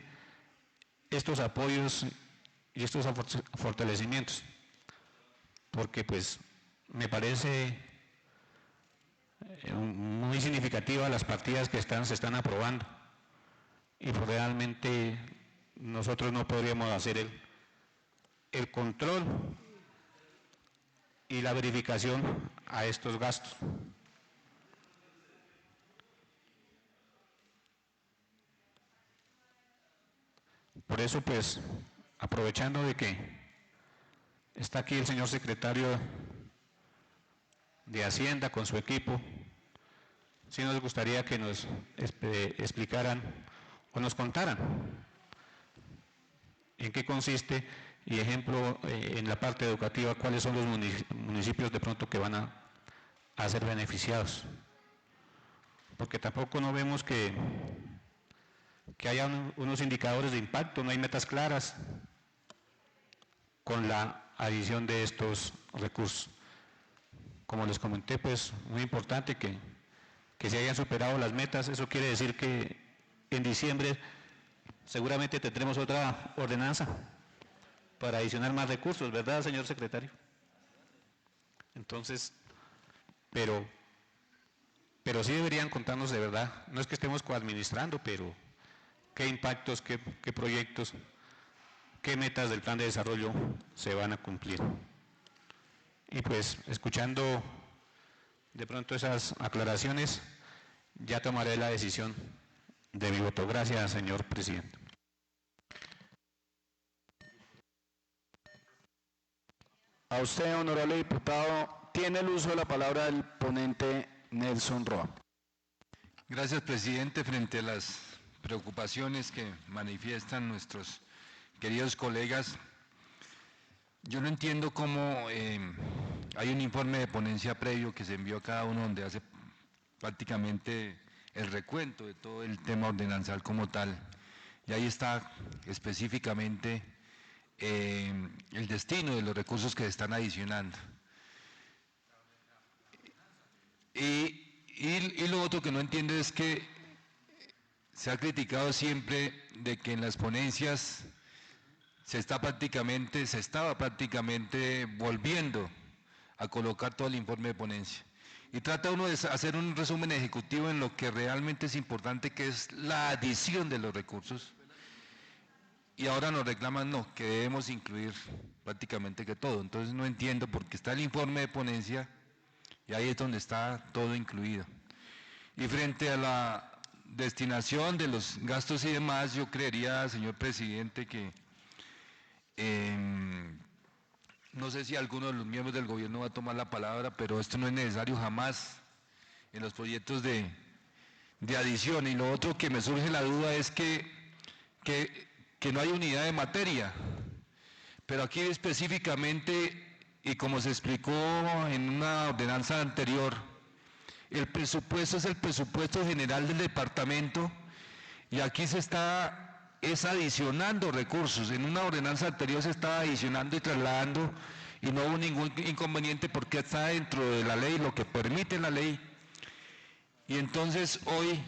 estos apoyos y estos fortalecimientos, porque pues me parece muy significativa las partidas que se están aprobando, y pues realmente nosotros no podríamos hacer el control y la verificación a estos gastos. Por eso, pues, aprovechando de que está aquí el señor secretario de Hacienda con su equipo, sí nos gustaría que nos explicaran o nos contaran en qué consiste, y ejemplo, en la parte educativa, cuáles son los municipios de pronto que van a ser beneficiados. Porque tampoco no vemos que haya unos indicadores de impacto, no hay metas claras con la adición de estos recursos. Como les comenté, pues muy importante que se hayan superado las metas. Eso quiere decir que en diciembre seguramente tendremos otra ordenanza para adicionar más recursos, ¿verdad, señor secretario? Entonces, pero sí deberían contarnos de verdad, no es que estemos coadministrando, pero qué impactos, qué proyectos, qué metas del plan de desarrollo se van a cumplir. Y pues, escuchando de pronto esas aclaraciones, ya tomaré la decisión de mi voto. Gracias, señor presidente. A usted, honorable diputado, tiene el uso de la palabra el ponente Nelson Roa. Gracias, presidente. Frente a las preocupaciones que manifiestan nuestros queridos colegas, yo no entiendo cómo hay un informe de ponencia previo que se envió a cada uno donde hace prácticamente el recuento de todo el tema ordenanzal como tal, y ahí está específicamente el destino de los recursos que se están adicionando. Y lo otro que no entiendo es que se ha criticado siempre de que en las ponencias se estaba prácticamente volviendo a colocar todo el informe de ponencia. Y trata uno de hacer un resumen ejecutivo en lo que realmente es importante, que es la adición de los recursos. Y ahora nos reclaman que debemos incluir prácticamente que todo. Entonces no entiendo, porque está el informe de ponencia y ahí es donde está todo incluido. Y frente a la destinación de los gastos y demás, yo creería, señor presidente, que no sé si alguno de los miembros del gobierno va a tomar la palabra, pero esto no es necesario jamás en los proyectos de adición. Y lo otro que me surge la duda es que no hay unidad de materia, pero aquí específicamente, y como se explicó en una ordenanza anterior, el presupuesto es el presupuesto general del departamento, y aquí se está adicionando recursos. En una ordenanza anterior se estaba adicionando y trasladando, y no hubo ningún inconveniente porque está dentro de la ley, lo que permite la ley. Y entonces hoy,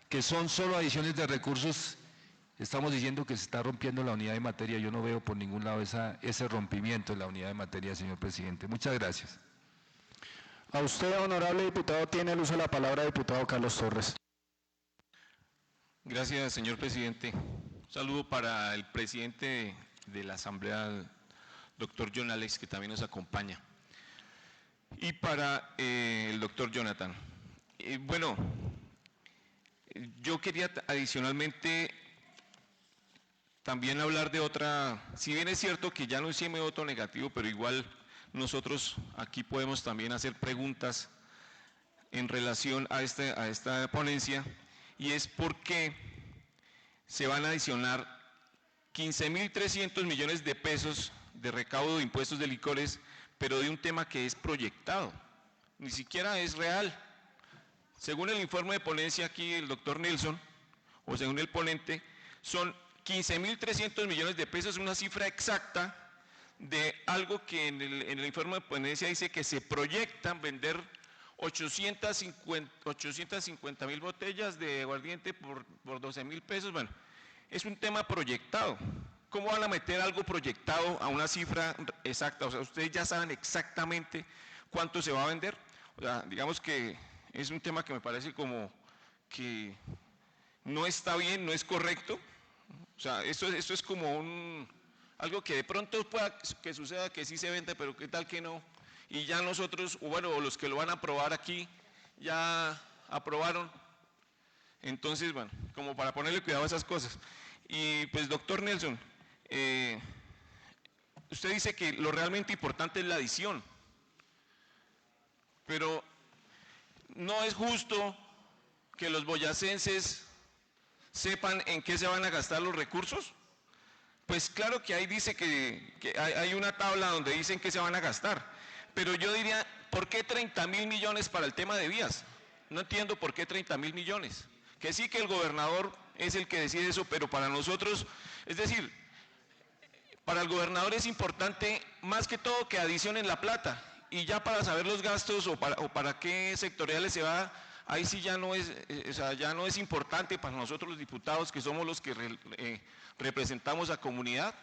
que son solo adiciones de recursos, estamos diciendo que se está rompiendo la unidad de materia. Yo no veo por ningún lado ese rompimiento de la unidad de materia, señor presidente. Muchas gracias. A usted, honorable diputado, tiene el uso de la palabra, diputado Carlos Torres. Gracias, señor presidente. Un saludo para el presidente de la Asamblea, doctor John Alex, que también nos acompaña, y para el doctor Jonathan. Bueno, yo quería adicionalmente también hablar de otra, si bien es cierto que ya anuncié mi voto negativo, pero igual nosotros aquí podemos también hacer preguntas en relación a esta ponencia, y es por qué se van a adicionar 15.300 millones de pesos de recaudo de impuestos de licores, pero de un tema que es proyectado, ni siquiera es real. Según el informe de ponencia aquí del doctor Nelson, o según el ponente, son 15.300 millones de pesos, una cifra exacta de algo que en el informe de ponencia dice que se proyectan vender 850.000 botellas de aguardiente por 12.000 pesos. Bueno, es un tema proyectado. ¿Cómo van a meter algo proyectado a una cifra exacta? O sea, ustedes ya saben exactamente cuánto se va a vender. O sea, digamos que es un tema que me parece como que no está bien, no es correcto. O sea, esto es como algo que de pronto pueda que suceda, que sí se vende, pero qué tal que no. Y ya nosotros, bueno, los que lo van a aprobar aquí, ya aprobaron. Entonces, bueno, como para ponerle cuidado a esas cosas. Y pues, doctor Nelson, usted dice que lo realmente importante es la adición, pero no es justo que los boyacenses sepan en qué se van a gastar los recursos. Pues claro que ahí dice que hay una tabla donde dicen que se van a gastar, pero yo diría, ¿por qué 30.000 millones para el tema de vías? No entiendo por qué 30.000 millones. Que sí, que el gobernador es el que decide eso, pero para nosotros, es decir, para el gobernador es importante más que todo que adicionen la plata, y ya para saber los gastos o para qué sectoriales se va, ahí sí ya no es, ya no es importante para nosotros los diputados, que somos los que representamos a comunidad.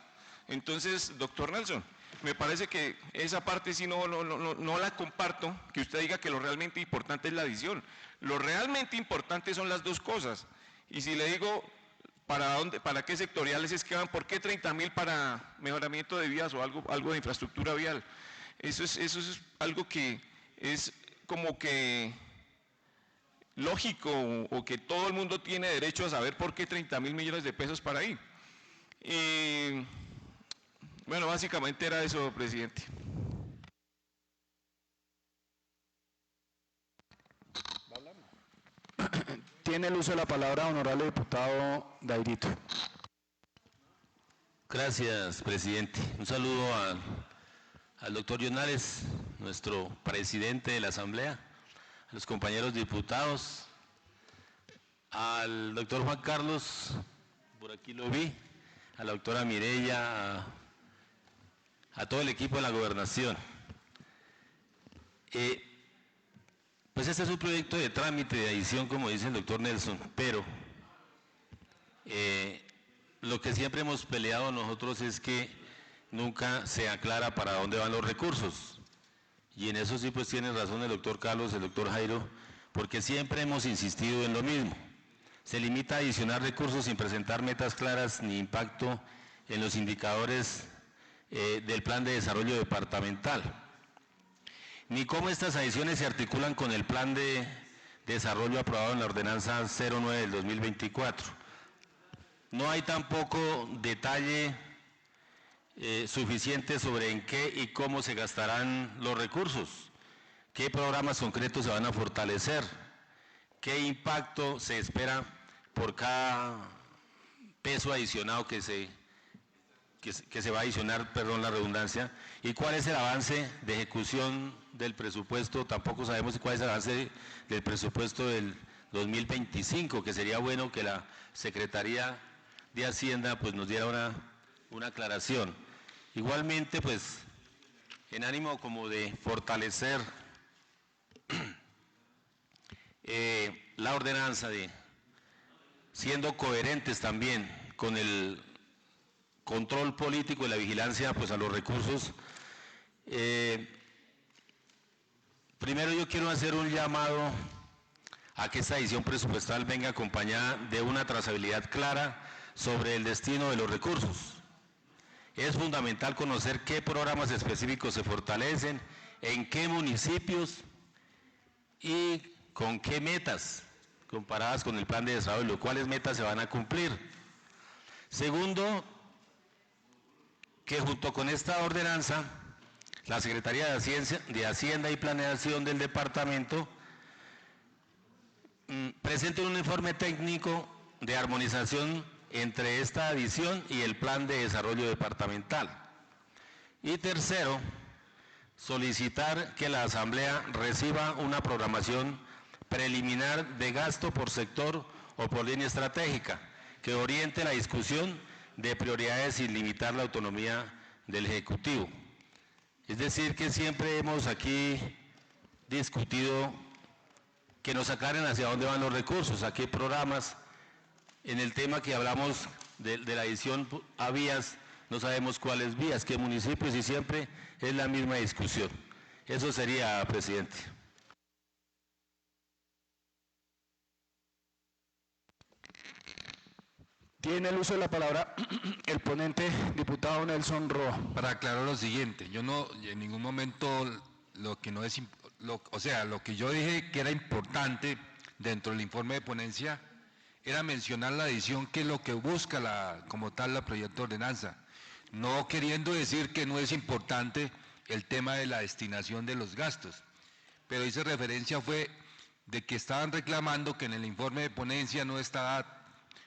Entonces, doctor Nelson, me parece que esa parte sí no la comparto, que usted diga que lo realmente importante es la adición. Lo realmente importante son las dos cosas. Y si le digo para qué sectoriales es que van, ¿por qué 30.000 para mejoramiento de vías o algo de infraestructura vial? Eso es algo que es como que lógico, o que todo el mundo tiene derecho a saber por qué 30.000 millones de pesos para ahí. Y bueno, básicamente era eso, presidente. Tiene el uso de la palabra honorable diputado Dairito. Gracias, presidente. Un saludo al doctor Llonales, nuestro presidente de la Asamblea, a los compañeros diputados, al doctor Juan Carlos, por aquí lo vi, a la doctora Mireya, a todo el equipo de la gobernación. Pues este es un proyecto de trámite, de adición, como dice el doctor Nelson, pero lo que siempre hemos peleado nosotros es que nunca se aclara para dónde van los recursos. Y en eso sí pues tiene razón el doctor Carlos, el doctor Jairo, porque siempre hemos insistido en lo mismo. Se limita a adicionar recursos sin presentar metas claras ni impacto en los indicadores del plan de desarrollo departamental, ni cómo estas adiciones se articulan con el plan de desarrollo aprobado en la ordenanza 09 del 2024. No hay tampoco detalle suficiente sobre en qué y cómo se gastarán los recursos, qué programas concretos se van a fortalecer, qué impacto se espera por cada peso adicionado que se va a adicionar, perdón la redundancia, y cuál es el avance de ejecución del presupuesto. Tampoco sabemos cuál es el avance del presupuesto del 2025, que sería bueno que la Secretaría de Hacienda pues nos diera una aclaración. Igualmente, pues, en ánimo como de fortalecer la ordenanza, siendo coherentes también con el control político y la vigilancia pues a los recursos, primero yo quiero hacer un llamado a que esta edición presupuestal venga acompañada de una trazabilidad clara sobre el destino de los recursos. Es fundamental conocer qué programas específicos se fortalecen, en qué municipios y con qué metas comparadas con el plan de desarrollo, cuáles metas se van a cumplir. Segundo, que junto con esta ordenanza, la Secretaría de Hacienda y Planeación del departamento presente un informe técnico de armonización entre esta adición y el plan de desarrollo departamental. Y tercero, solicitar que la Asamblea reciba una programación preliminar de gasto por sector o por línea estratégica, que oriente la discusión de prioridades sin limitar la autonomía del Ejecutivo. Es decir, que siempre hemos aquí discutido que nos aclaren hacia dónde van los recursos, a qué programas. En el tema que hablamos de la adición a vías, no sabemos cuáles vías, qué municipios, y siempre es la misma discusión. Eso sería, presidente. Tiene el uso de la palabra el ponente, diputado Nelson Roa. Para aclarar lo siguiente, yo no, en ningún momento, lo que yo dije que era importante dentro del informe de ponencia era mencionar la adición, que es lo que busca como tal la proyecto de ordenanza, no queriendo decir que no es importante el tema de la destinación de los gastos, pero hice referencia fue de que estaban reclamando que en el informe de ponencia no estaba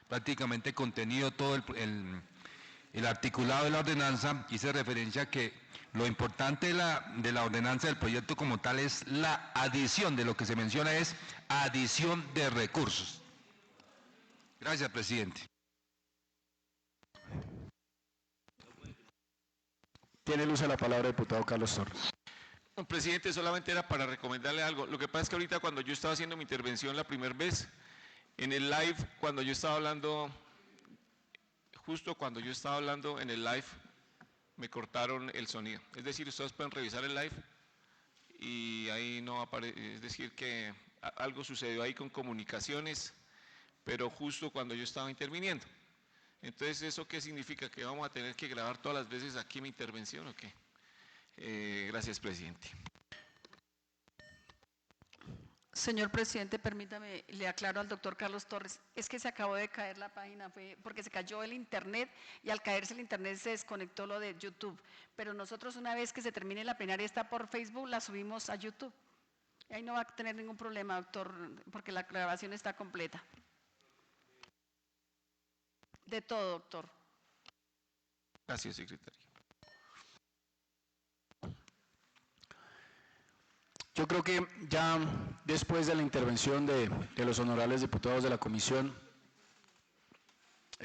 prácticamente contenido todo el articulado de la ordenanza. Hice referencia a que lo importante de la ordenanza del proyecto como tal es la adición, de lo que se menciona es adición de recursos. Gracias, presidente. Tiene el uso de la palabra el diputado Carlos Torres. No, presidente, solamente era para recomendarle algo. Lo que pasa es que ahorita cuando yo estaba haciendo mi intervención la primera vez, en el live, cuando yo estaba hablando, justo cuando yo estaba hablando en el live, me cortaron el sonido. Es decir, ustedes pueden revisar el live y ahí no aparece, es decir, que algo sucedió ahí con comunicaciones, pero justo cuando yo estaba interviniendo. Entonces, ¿eso qué significa? ¿Que vamos a tener que grabar todas las veces aquí mi intervención o qué? Gracias, presidente. Señor presidente, permítame, le aclaro al doctor Carlos Torres, es que se acabó de caer la página, fue porque se cayó el internet y al caerse el internet se desconectó lo de YouTube, pero nosotros una vez que se termine la plenaria está por Facebook, la subimos a YouTube. Ahí no va a tener ningún problema, doctor, porque la grabación está completa. De todo, doctor. Gracias, secretaria. Yo creo que ya después de la intervención de los honorables diputados de la comisión,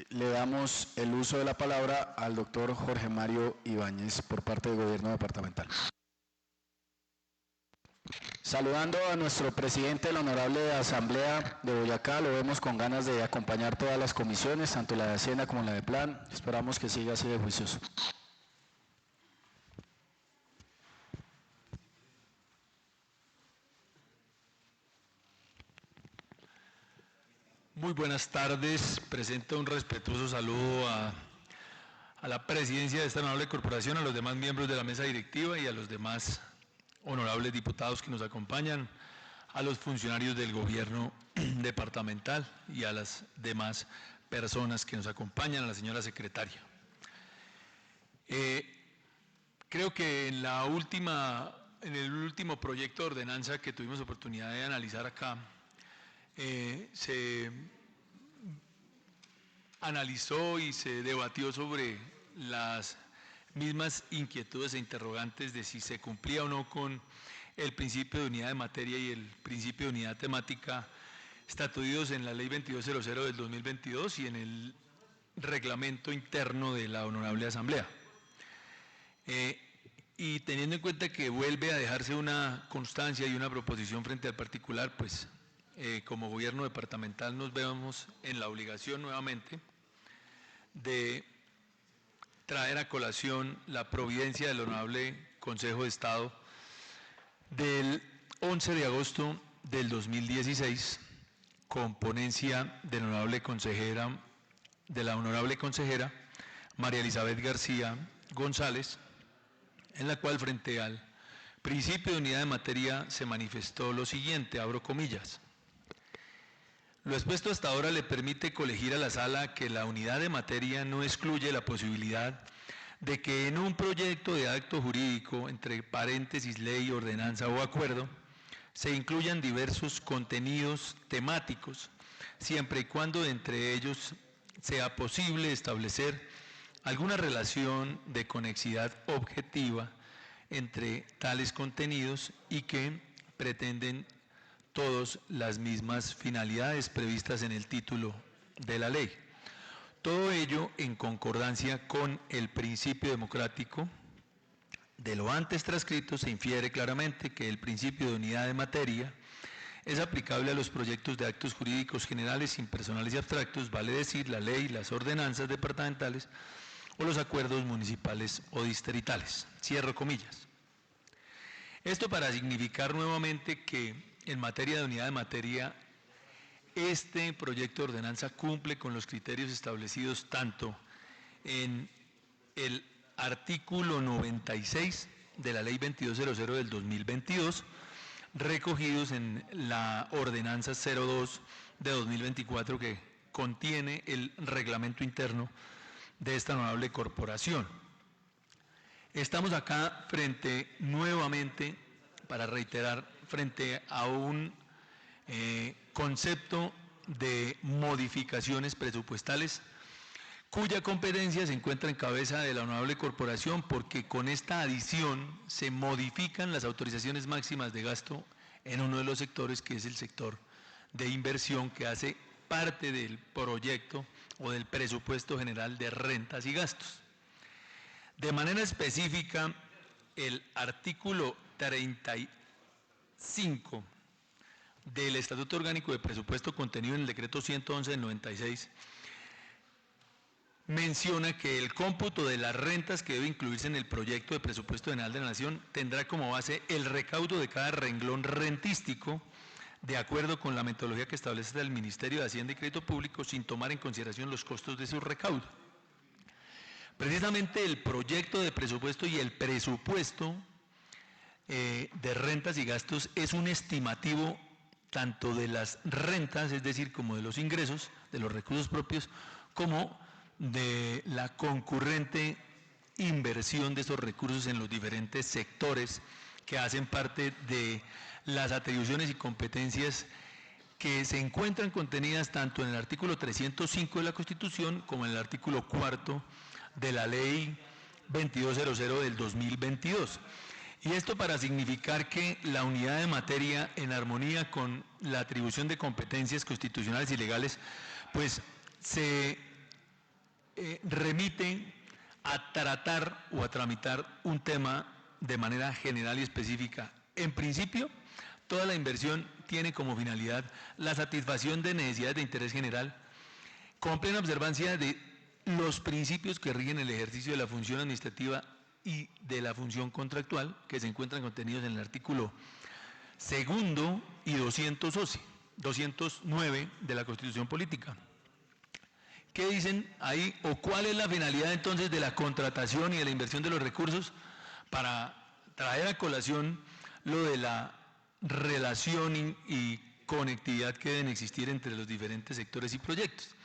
le damos el uso de la palabra al doctor Jorge Mario Ibáñez por parte del Gobierno Departamental. Saludando a nuestro presidente de la Honorable Asamblea de Boyacá, lo vemos con ganas de acompañar todas las comisiones, tanto la de Hacienda como la de Plan. Esperamos que siga así de juicioso. Muy buenas tardes. Presento un respetuoso saludo a la presidencia de esta honorable corporación, a los demás miembros de la mesa directiva y a los demás honorables diputados que nos acompañan, a los funcionarios del gobierno departamental y a las demás personas que nos acompañan, a la señora secretaria. Creo que en el último proyecto de ordenanza que tuvimos oportunidad de analizar acá, se analizó y se debatió sobre las mismas inquietudes e interrogantes de si se cumplía o no con el principio de unidad de materia y el principio de unidad temática estatuidos en la Ley 2200 del 2022 y en el reglamento interno de la Honorable Asamblea. Y teniendo en cuenta que vuelve a dejarse una constancia y una proposición frente al particular, pues como gobierno departamental nos vemos en la obligación nuevamente de traer a colación la providencia del Honorable Consejo de Estado del 11 de agosto del 2016, con ponencia de la Honorable Consejera María Elizabeth García González, en la cual frente al principio de unidad de materia se manifestó lo siguiente, abro comillas: lo expuesto hasta ahora le permite colegir a la sala que la unidad de materia no excluye la posibilidad de que en un proyecto de acto jurídico, entre paréntesis ley, ordenanza o acuerdo, se incluyan diversos contenidos temáticos, siempre y cuando entre ellos sea posible establecer alguna relación de conexidad objetiva entre tales contenidos y que pretenden todos las mismas finalidades previstas en el título de la ley. Todo ello en concordancia con el principio democrático. De lo antes transcrito se infiere claramente que el principio de unidad de materia es aplicable a los proyectos de actos jurídicos generales, impersonales y abstractos, vale decir, la ley, las ordenanzas departamentales o los acuerdos municipales o distritales. Cierro comillas. Esto para significar nuevamente que en materia de unidad de materia, este proyecto de ordenanza cumple con los criterios establecidos tanto en el artículo 96 de la Ley 2200 del 2022, recogidos en la ordenanza 02 de 2024 que contiene el reglamento interno de esta honorable corporación. Estamos acá nuevamente, para reiterar, frente a un concepto de modificaciones presupuestales cuya competencia se encuentra en cabeza de la honorable corporación, porque con esta adición se modifican las autorizaciones máximas de gasto en uno de los sectores, que es el sector de inversión, que hace parte del proyecto o del presupuesto general de rentas y gastos. De manera específica, el artículo 35 del Estatuto Orgánico de Presupuesto contenido en el Decreto 111 del 96 menciona que el cómputo de las rentas que debe incluirse en el proyecto de presupuesto general de la Nación tendrá como base el recaudo de cada renglón rentístico de acuerdo con la metodología que establece el Ministerio de Hacienda y Crédito Público, sin tomar en consideración los costos de su recaudo. Precisamente el proyecto de presupuesto y el presupuesto de rentas y gastos es un estimativo tanto de las rentas, es decir, como de los ingresos, de los recursos propios, como de la concurrente inversión de esos recursos en los diferentes sectores que hacen parte de las atribuciones y competencias que se encuentran contenidas tanto en el artículo 305 de la Constitución como en el artículo 4 de la Ley 2200 del 2022. Y esto para significar que la unidad de materia, en armonía con la atribución de competencias constitucionales y legales, pues se remite a tratar o a tramitar un tema de manera general y específica. En principio, toda la inversión tiene como finalidad la satisfacción de necesidades de interés general, con plena observancia de los principios que rigen el ejercicio de la función administrativa y de la función contractual, que se encuentran contenidos en el artículo 2 y 209 de la Constitución Política. ¿Qué dicen ahí o cuál es la finalidad entonces de la contratación y de la inversión de los recursos? Para traer a colación lo de la relación y conectividad que deben existir entre los diferentes sectores y proyectos.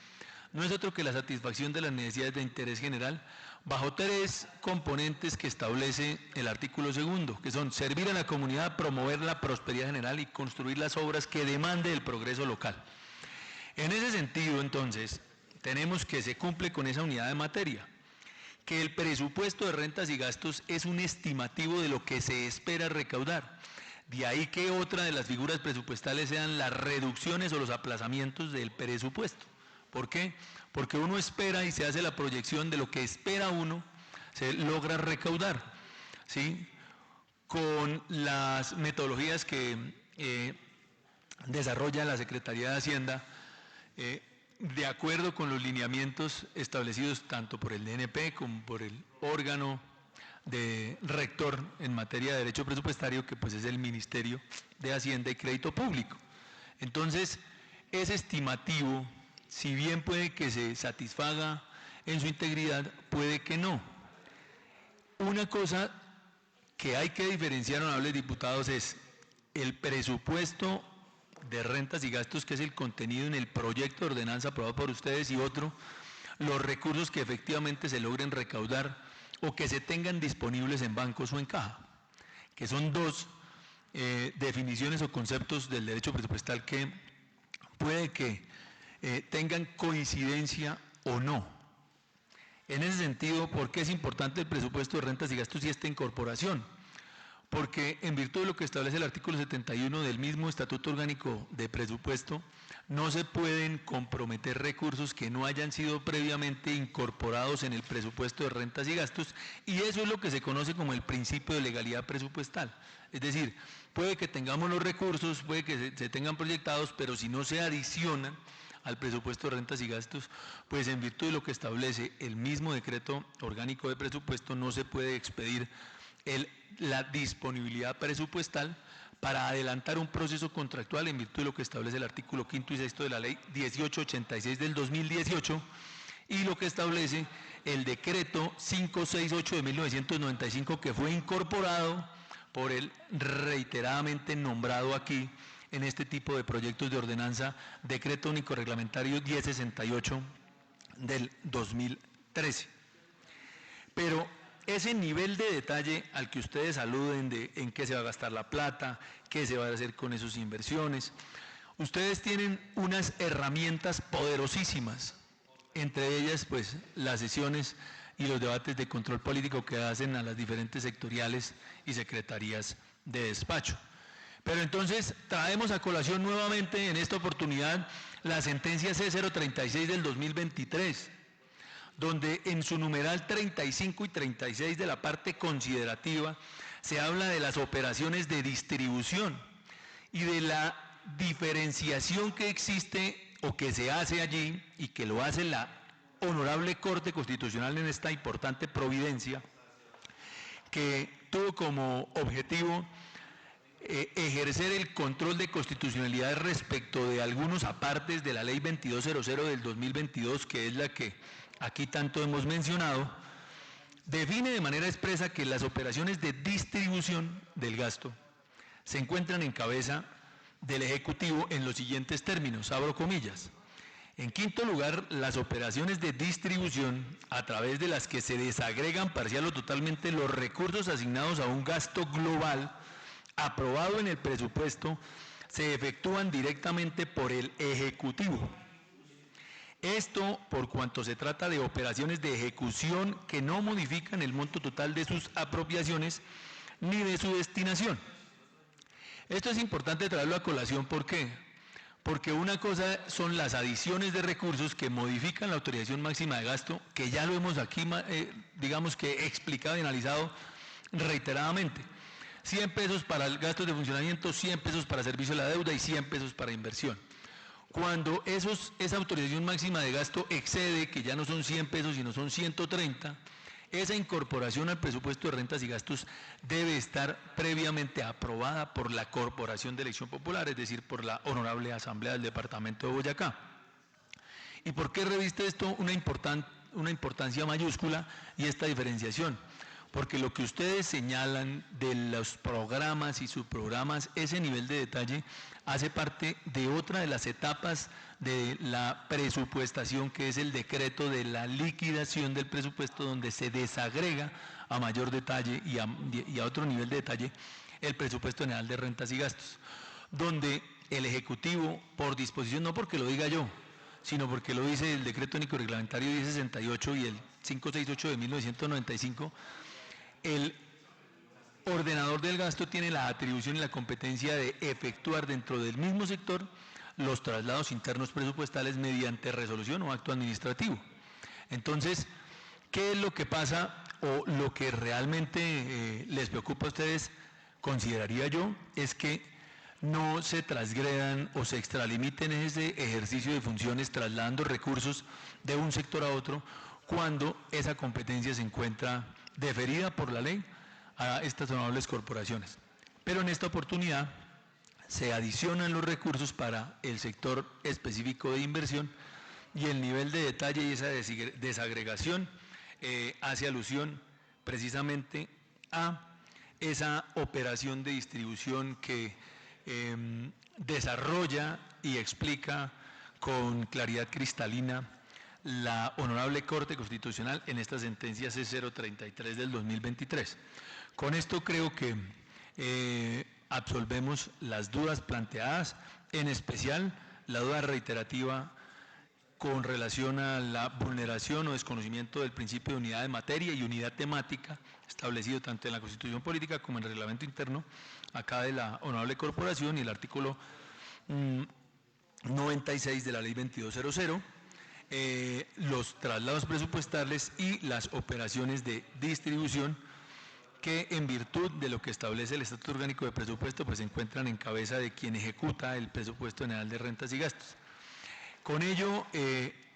No es otro que la satisfacción de las necesidades de interés general bajo 3 componentes que establece el artículo 2, que son servir a la comunidad, promover la prosperidad general y construir las obras que demande el progreso local. En ese sentido, entonces, tenemos que se cumple con esa unidad de materia, que el presupuesto de rentas y gastos es un estimativo de lo que se espera recaudar. De ahí que otra de las figuras presupuestales sean las reducciones o los aplazamientos del presupuesto. ¿Por qué? Porque uno espera y se hace la proyección de lo que espera uno, se logra recaudar, ¿sí? Con las metodologías que desarrolla la Secretaría de Hacienda, de acuerdo con los lineamientos establecidos tanto por el DNP como por el órgano de rector en materia de derecho presupuestario, que pues es el Ministerio de Hacienda y Crédito Público. Entonces, es estimativo. Si bien puede que se satisfaga en su integridad, puede que no. Una cosa que hay que diferenciar, honorables diputados, es el presupuesto de rentas y gastos, que es el contenido en el proyecto de ordenanza aprobado por ustedes, y otro, los recursos que efectivamente se logren recaudar o que se tengan disponibles en bancos o en caja, que son 2 definiciones o conceptos del derecho presupuestal que puede que tengan coincidencia o no. En ese sentido, ¿por qué es importante el presupuesto de rentas y gastos y esta incorporación? Porque en virtud de lo que establece el artículo 71 del mismo Estatuto Orgánico de Presupuesto, no se pueden comprometer recursos que no hayan sido previamente incorporados en el presupuesto de rentas y gastos, y eso es lo que se conoce como el principio de legalidad presupuestal. Es decir, puede que tengamos los recursos, puede que se tengan proyectados, pero si no se adicionan al presupuesto de rentas y gastos, pues en virtud de lo que establece el mismo decreto orgánico de presupuesto, no se puede expedir la disponibilidad presupuestal para adelantar un proceso contractual en virtud de lo que establece el artículo 5 y 6 de la Ley 1886 del 2018 y lo que establece el decreto 568 de 1995, que fue incorporado por el reiteradamente nombrado aquí en este tipo de proyectos de ordenanza, Decreto Único Reglamentario 1068 del 2013. Pero ese nivel de detalle al que ustedes aluden de en qué se va a gastar la plata, qué se va a hacer con esas inversiones, ustedes tienen unas herramientas poderosísimas, entre ellas pues las sesiones y los debates de control político que hacen a las diferentes sectoriales y secretarías de despacho. Pero entonces traemos a colación nuevamente en esta oportunidad la sentencia C036 del 2023, donde en su numeral 35 y 36 de la parte considerativa se habla de las operaciones de distribución y de la diferenciación que existe o que se hace allí y que lo hace la Honorable Corte Constitucional en esta importante providencia, que tuvo como objetivo ejercer el control de constitucionalidad respecto de algunos apartes de la Ley 2200 del 2022, que es la que aquí tanto hemos mencionado. Define de manera expresa que las operaciones de distribución del gasto se encuentran en cabeza del Ejecutivo en los siguientes términos, abro comillas. En quinto lugar, las operaciones de distribución a través de las que se desagregan parcial o totalmente los recursos asignados a un gasto global aprobado en el presupuesto se efectúan directamente por el Ejecutivo. Esto por cuanto se trata de operaciones de ejecución que no modifican el monto total de sus apropiaciones ni de su destinación. Esto es importante traerlo a colación, ¿por qué? Porque una cosa son las adiciones de recursos que modifican la autorización máxima de gasto, que ya lo hemos aquí, digamos que explicado y analizado reiteradamente. 100 pesos para el gasto de funcionamiento, 100 pesos para servicio de la deuda y 100 pesos para inversión. Cuando esa autorización máxima de gasto excede, que ya no son 100 pesos, sino son 130, esa incorporación al presupuesto de rentas y gastos debe estar previamente aprobada por la Corporación de Elección Popular, es decir, por la Honorable Asamblea del Departamento de Boyacá. ¿Y por qué reviste esto una importancia mayúscula y esta diferenciación? Porque lo que ustedes señalan de los programas y subprogramas, ese nivel de detalle hace parte de otra de las etapas de la presupuestación, que es el decreto de la liquidación del presupuesto, donde se desagrega a mayor detalle y a otro nivel de detalle el presupuesto general de rentas y gastos, donde el Ejecutivo, por disposición, no porque lo diga yo, sino porque lo dice el decreto único reglamentario 1068 y el 568 de 1995, el ordenador del gasto tiene la atribución y la competencia de efectuar dentro del mismo sector los traslados internos presupuestales mediante resolución o acto administrativo. Entonces, ¿qué es lo que pasa o lo que realmente les preocupa a ustedes? Consideraría yo, es que no se transgredan o se extralimiten ese ejercicio de funciones trasladando recursos de un sector a otro cuando esa competencia se encuentra deferida por la ley a estas honorables corporaciones. Pero en esta oportunidad se adicionan los recursos para el sector específico de inversión y el nivel de detalle y esa desagregación hace alusión precisamente a esa operación de distribución que desarrolla y explica con claridad cristalina la Honorable Corte Constitucional en esta sentencia C033 del 2023. Con esto creo que absolvemos las dudas planteadas, en especial la duda reiterativa con relación a la vulneración o desconocimiento del principio de unidad de materia y unidad temática establecido tanto en la Constitución Política como en el reglamento interno acá de la Honorable Corporación y el artículo 96 de la Ley 2200, los traslados presupuestales y las operaciones de distribución que en virtud de lo que establece el Estatuto Orgánico de Presupuesto pues se encuentran en cabeza de quien ejecuta el presupuesto general de rentas y gastos. Con ello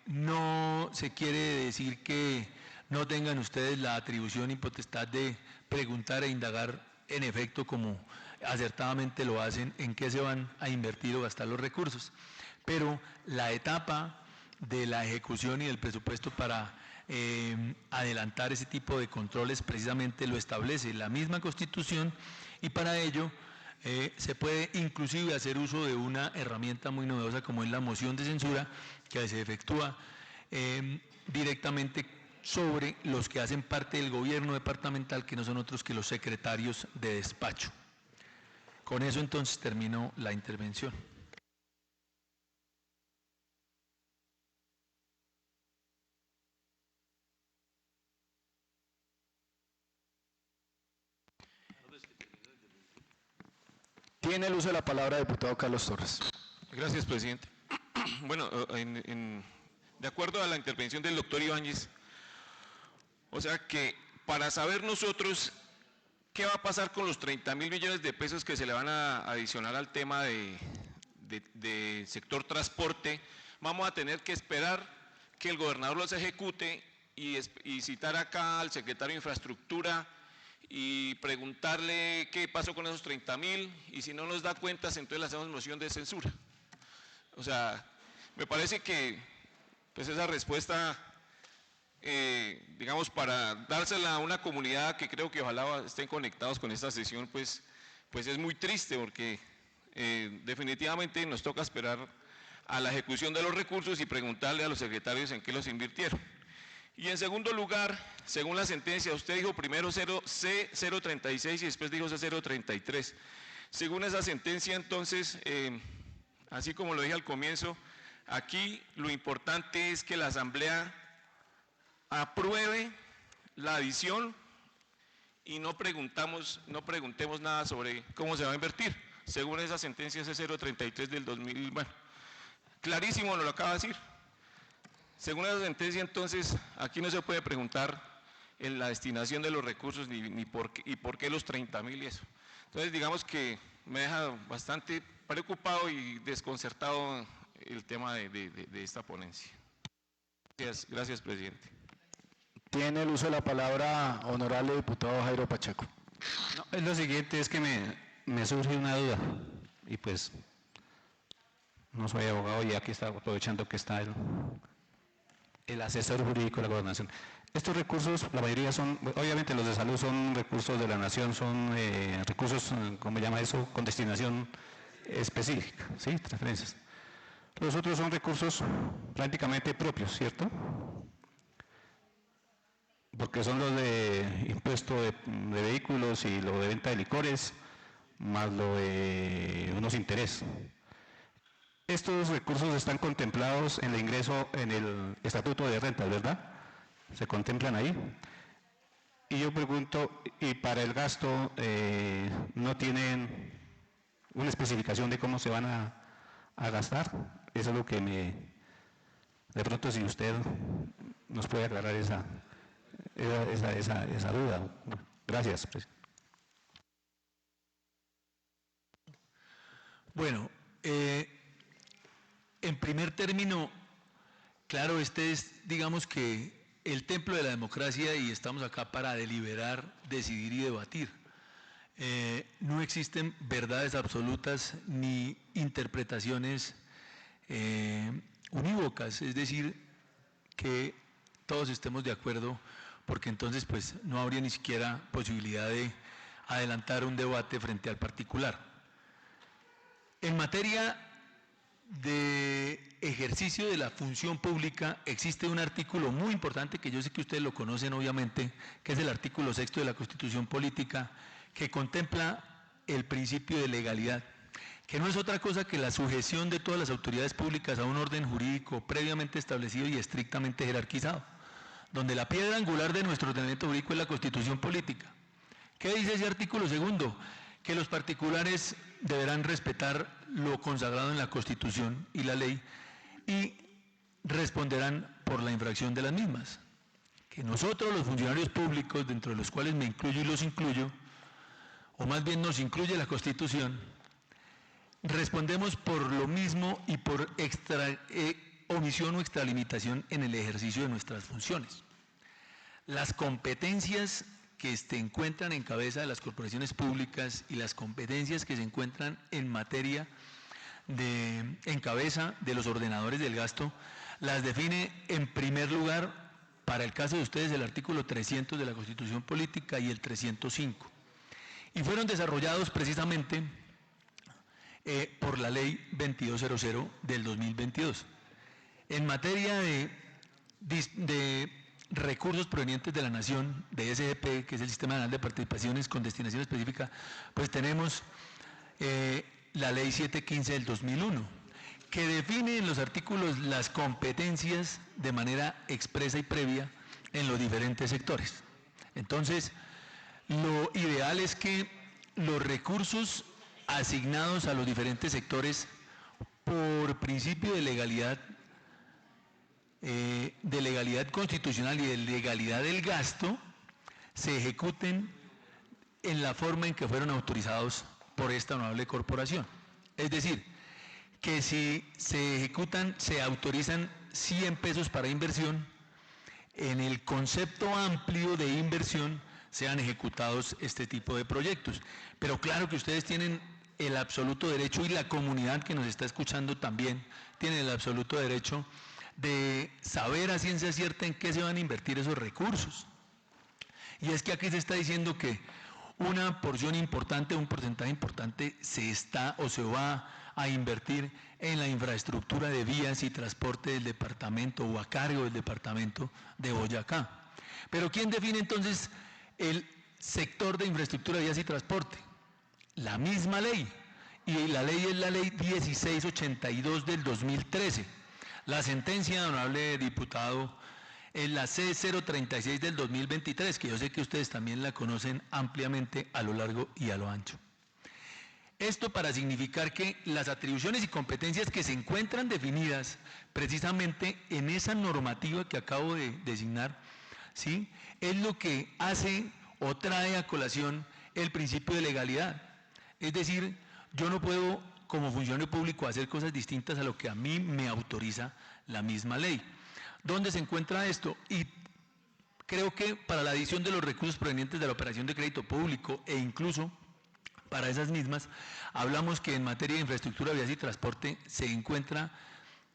no se quiere decir que no tengan ustedes la atribución y potestad de preguntar e indagar en efecto como acertadamente lo hacen en qué se van a invertir o gastar los recursos, pero la etapa de la ejecución y del presupuesto para adelantar ese tipo de controles precisamente lo establece la misma Constitución y para ello se puede inclusive hacer uso de una herramienta muy novedosa como es la moción de censura que se efectúa directamente sobre los que hacen parte del gobierno departamental, que no son otros que los secretarios de despacho. Con eso entonces termino la intervención. Tiene el uso de la palabra el diputado Carlos Torres. Gracias, presidente. Bueno, de acuerdo a la intervención del doctor Ibáñez, o sea que para saber nosotros qué va a pasar con los 30.000 millones de pesos que se le van a adicionar al tema de sector transporte, vamos a tener que esperar que el gobernador los ejecute y citar acá al secretario de Infraestructura y preguntarle qué pasó con esos 30.000 y si no nos da cuentas entonces le hacemos moción de censura. O sea, me parece que pues esa respuesta, digamos, para dársela a una comunidad que creo que ojalá estén conectados con esta sesión, pues es muy triste porque definitivamente nos toca esperar a la ejecución de los recursos y preguntarle a los secretarios en qué los invirtieron. Y en segundo lugar, según la sentencia, usted dijo primero C036 y después dijo C033. Según esa sentencia, entonces, así como lo dije al comienzo, aquí lo importante es que la Asamblea apruebe la adición y no preguntemos nada sobre cómo se va a invertir, según esa sentencia C033 del 2000, bueno, clarísimo nos lo acaba de decir. Según esa sentencia, entonces, aquí no se puede preguntar en la destinación de los recursos ni por qué los 30.000 y eso. Entonces, digamos que me deja bastante preocupado y desconcertado el tema de esta ponencia. Gracias, presidente. Tiene el uso de la palabra honorable diputado Jairo Pacheco. No, es lo siguiente, es que me surge una duda, y pues no soy abogado y aquí está aprovechando que está el asesor jurídico de la gobernación. Estos recursos, la mayoría son, obviamente los de salud son recursos de la nación, son recursos, ¿cómo se llama eso?, con destinación específica, ¿sí?, transferencias. Los otros son recursos prácticamente propios, ¿cierto?, porque son los de impuesto de vehículos y lo de venta de licores, más lo de unos intereses. Estos recursos están contemplados en el ingreso en el Estatuto de Rentas, ¿verdad? ¿Se contemplan ahí? Y yo pregunto, ¿y para el gasto no tienen una especificación de cómo se van a gastar? Eso es lo que de pronto si usted nos puede aclarar esa duda. Gracias, presidente. Bueno, en primer término, claro, este es, digamos que, el templo de la democracia y estamos acá para deliberar, decidir y debatir. No existen verdades absolutas ni interpretaciones unívocas, es decir, que todos estemos de acuerdo, porque entonces pues no habría ni siquiera posibilidad de adelantar un debate frente al particular. En materia de ejercicio de la función pública existe un artículo muy importante que yo sé que ustedes lo conocen obviamente, que es el artículo 6 de la Constitución Política, que contempla el principio de legalidad, que no es otra cosa que la sujeción de todas las autoridades públicas a un orden jurídico previamente establecido y estrictamente jerarquizado, donde la piedra angular de nuestro ordenamiento jurídico es la Constitución Política. ¿Qué dice ese artículo segundo? Que los particulares deberán respetar lo consagrado en la Constitución y la ley y responderán por la infracción de las mismas. Que nosotros, los funcionarios públicos, dentro de los cuales me incluyo y los incluyo, o más bien nos incluye la Constitución, respondemos por lo mismo y por omisión o extralimitación en el ejercicio de nuestras funciones. Las competencias que se encuentran en cabeza de las corporaciones públicas y las competencias que se encuentran en materia en cabeza de los ordenadores del gasto, las define en primer lugar, para el caso de ustedes, el artículo 300 de la Constitución Política y el 305. Y fueron desarrollados precisamente por la Ley 2200 del 2022. En materia de recursos provenientes de la Nación, de SGP, que es el Sistema Nacional de Participaciones con destinación específica, pues tenemos la Ley 715 del 2001, que define en los artículos las competencias de manera expresa y previa en los diferentes sectores. Entonces, lo ideal es que los recursos asignados a los diferentes sectores por principio de legalidad constitucional y de legalidad del gasto se ejecuten en la forma en que fueron autorizados por esta honorable corporación. Es decir, que si se autorizan 100 pesos para inversión, en el concepto amplio de inversión sean ejecutados este tipo de proyectos. Pero claro que ustedes tienen el absoluto derecho, y la comunidad que nos está escuchando también tiene el absoluto derecho de saber a ciencia cierta en qué se van a invertir esos recursos. Y es que aquí se está diciendo que una porción importante, un porcentaje importante se está o se va a invertir en la infraestructura de vías y transporte del departamento o a cargo del departamento de Boyacá. Pero ¿quién define entonces el sector de infraestructura de vías y transporte? la misma ley, y la ley es la ley 1682 del 2013. La sentencia, honorable diputado, es la C036 del 2023, que yo sé que ustedes también la conocen ampliamente a lo largo y a lo ancho. Esto para significar que las atribuciones y competencias que se encuentran definidas precisamente en esa normativa que acabo de designar, ¿sí?, es lo que hace o trae a colación el principio de legalidad. Es decir, yo no puedo como funcionario público hacer cosas distintas a lo que a mí me autoriza la misma ley. ¿Dónde se encuentra esto? Y creo que para la adición de los recursos provenientes de la operación de crédito público e incluso para esas mismas, hablamos que en materia de infraestructura, vías y transporte se encuentra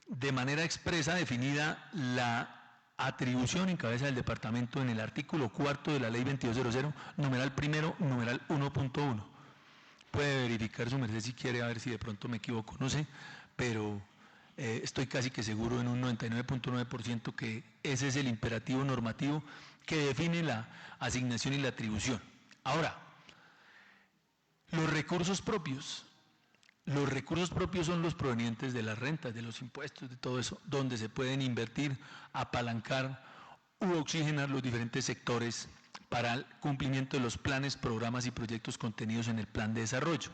de manera expresa definida la atribución en cabeza del departamento en el artículo 4 de la ley 2200, numeral primero, numeral 1.1. Puede verificar su merced si quiere, a ver si de pronto me equivoco, no sé, pero estoy casi que seguro en un 99.9% que ese es el imperativo normativo que define la asignación y la atribución. Ahora, los recursos propios son los provenientes de las rentas, de los impuestos, de todo eso, donde se pueden invertir, apalancar u oxigenar los diferentes sectores para el cumplimiento de los planes, programas y proyectos contenidos en el plan de desarrollo.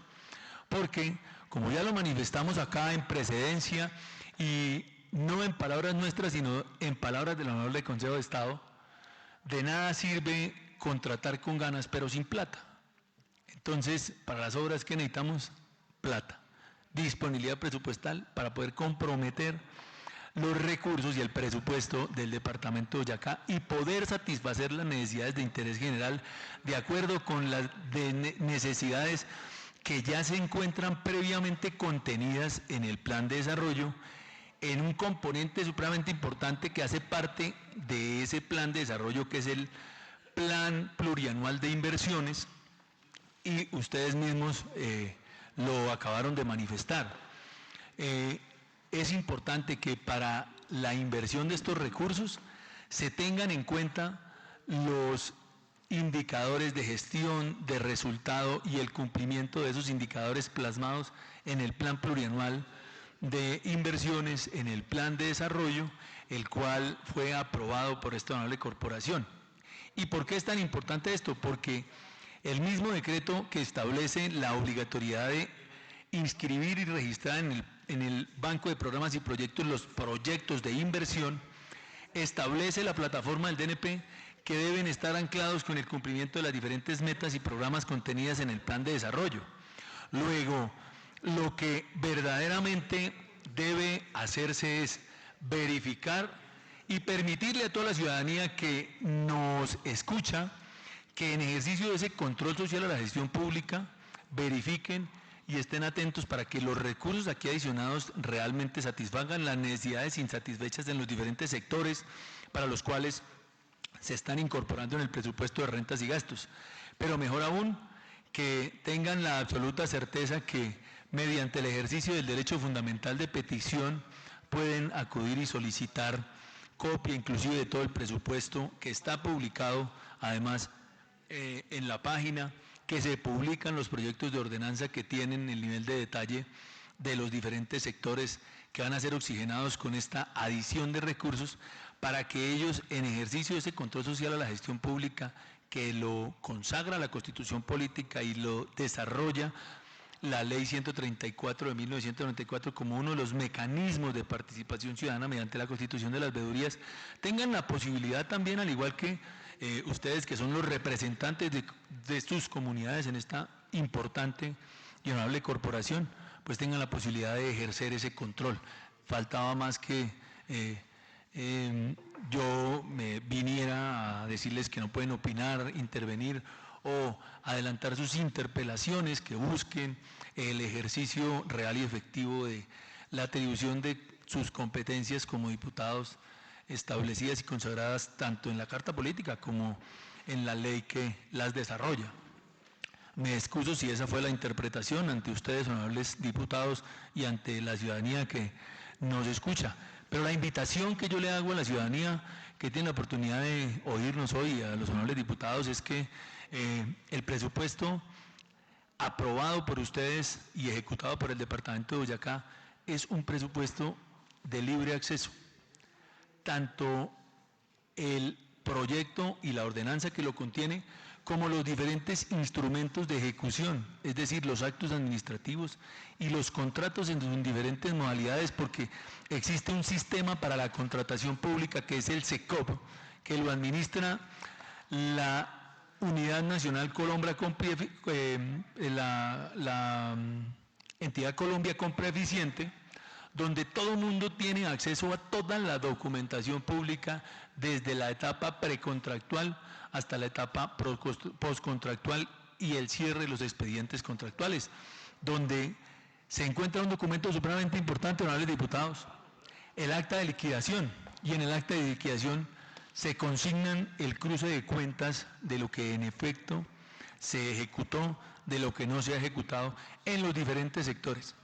Porque, como ya lo manifestamos acá en precedencia, y no en palabras nuestras, sino en palabras del Honorable Consejo de Estado, de nada sirve contratar con ganas, pero sin plata. Entonces, para las obras que necesitamos, plata, disponibilidad presupuestal para poder comprometer los recursos y el presupuesto del departamento de Boyacá y poder satisfacer las necesidades de interés general de acuerdo con las necesidades que ya se encuentran previamente contenidas en el plan de desarrollo, en un componente supremamente importante que hace parte de ese plan de desarrollo, que es el plan plurianual de inversiones, y ustedes mismos lo acabaron de manifestar. Es importante que para la inversión de estos recursos se tengan en cuenta los indicadores de gestión, de resultado y el cumplimiento de esos indicadores plasmados en el plan plurianual de inversiones, en el plan de desarrollo, el cual fue aprobado por esta honorable corporación. ¿Y por qué es tan importante esto? Porque el mismo decreto que establece la obligatoriedad de inscribir y registrar en el Banco de Programas y Proyectos los proyectos de inversión, establece la plataforma del DNP que deben estar anclados con el cumplimiento de las diferentes metas y programas contenidas en el plan de desarrollo. Luego, lo que verdaderamente debe hacerse es verificar y permitirle a toda la ciudadanía que nos escucha que en ejercicio de ese control social a la gestión pública verifiquen y estén atentos para que los recursos aquí adicionados realmente satisfagan las necesidades insatisfechas en los diferentes sectores para los cuales se están incorporando en el presupuesto de rentas y gastos. Pero mejor aún, que tengan la absoluta certeza que mediante el ejercicio del derecho fundamental de petición pueden acudir y solicitar copia inclusive de todo el presupuesto que está publicado, además en la página, que se publican los proyectos de ordenanza que tienen el nivel de detalle de los diferentes sectores que van a ser oxigenados con esta adición de recursos para que ellos, en ejercicio de ese control social a la gestión pública que lo consagra la Constitución Política y lo desarrolla la Ley 134 de 1994 como uno de los mecanismos de participación ciudadana mediante la constitución de las veedurías, tengan la posibilidad también, al igual que ustedes que son los representantes de sus comunidades en esta importante y honorable corporación, pues tengan la posibilidad de ejercer ese control. Faltaba más que yo me viniera a decirles que no pueden opinar, intervenir o adelantar sus interpelaciones, que busquen el ejercicio real y efectivo de la atribución de sus competencias como diputados establecidas y consagradas tanto en la Carta Política como en la ley que las desarrolla. Me excuso si esa fue la interpretación ante ustedes, honorables diputados, y ante la ciudadanía que nos escucha. Pero la invitación que yo le hago a la ciudadanía que tiene la oportunidad de oírnos hoy, a los honorables diputados, es que el presupuesto aprobado por ustedes y ejecutado por el Departamento de Boyacá es un presupuesto de libre acceso. Tanto el proyecto y la ordenanza que lo contiene, como los diferentes instrumentos de ejecución, es decir, los actos administrativos y los contratos en sus diferentes modalidades, porque existe un sistema para la contratación pública que es el SECOP, que lo administra la Unidad Nacional Colombia la entidad Colombia Compra Eficiente, donde todo el mundo tiene acceso a toda la documentación pública desde la etapa precontractual hasta la etapa postcontractual y el cierre de los expedientes contractuales, donde se encuentra un documento supremamente importante, honorables diputados, el acta de liquidación, y en el acta de liquidación se consignan el cruce de cuentas de lo que en efecto se ejecutó, de lo que no se ha ejecutado en los diferentes sectores.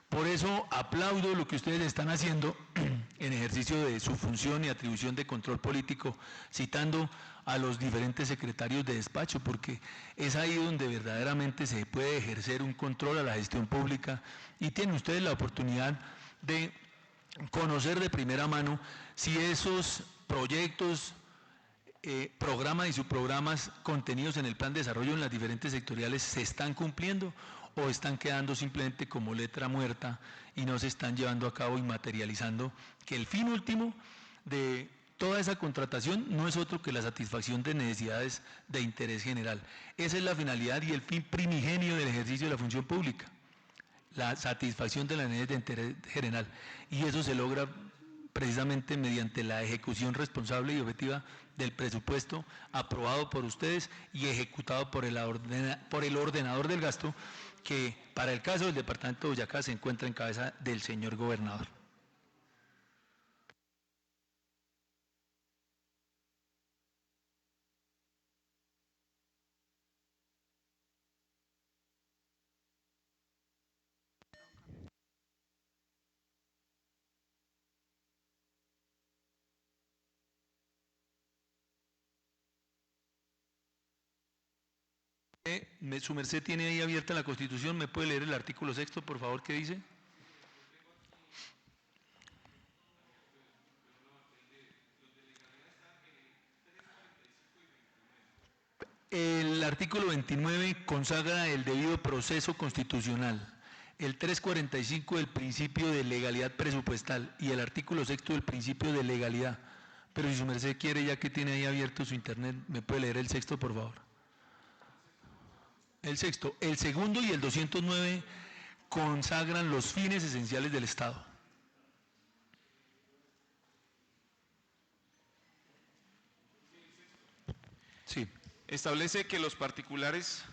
Por eso aplaudo lo que ustedes están haciendo en ejercicio de su función y atribución de control político, citando a los diferentes secretarios de despacho, porque es ahí donde verdaderamente se puede ejercer un control a la gestión pública y tienen ustedes la oportunidad de conocer de primera mano si esos proyectos, programas y subprogramas contenidos en el plan de desarrollo en las diferentes sectoriales se están cumpliendo o están quedando simplemente como letra muerta y no se están llevando a cabo y materializando, que el fin último de toda esa contratación no es otro que la satisfacción de necesidades de interés general. Esa es la finalidad y el fin primigenio del ejercicio de la función pública, la satisfacción de las necesidades de interés general, y eso se logra precisamente mediante la ejecución responsable y objetiva del presupuesto aprobado por ustedes y ejecutado por el ordenador del gasto, que para el caso del departamento de Boyacá se encuentra en cabeza del señor gobernador. Su merced tiene ahí abierta la Constitución, ¿me puede leer el artículo 6, por favor, qué dice? El artículo 29 consagra el debido proceso constitucional, el 345 el principio de legalidad presupuestal y el artículo 6 del principio de legalidad. Pero si su merced quiere, ya que tiene ahí abierto su internet, ¿me puede leer el 6, por favor? El 6, el segundo y el 209 consagran los fines esenciales del Estado. Sí. Establece que los particulares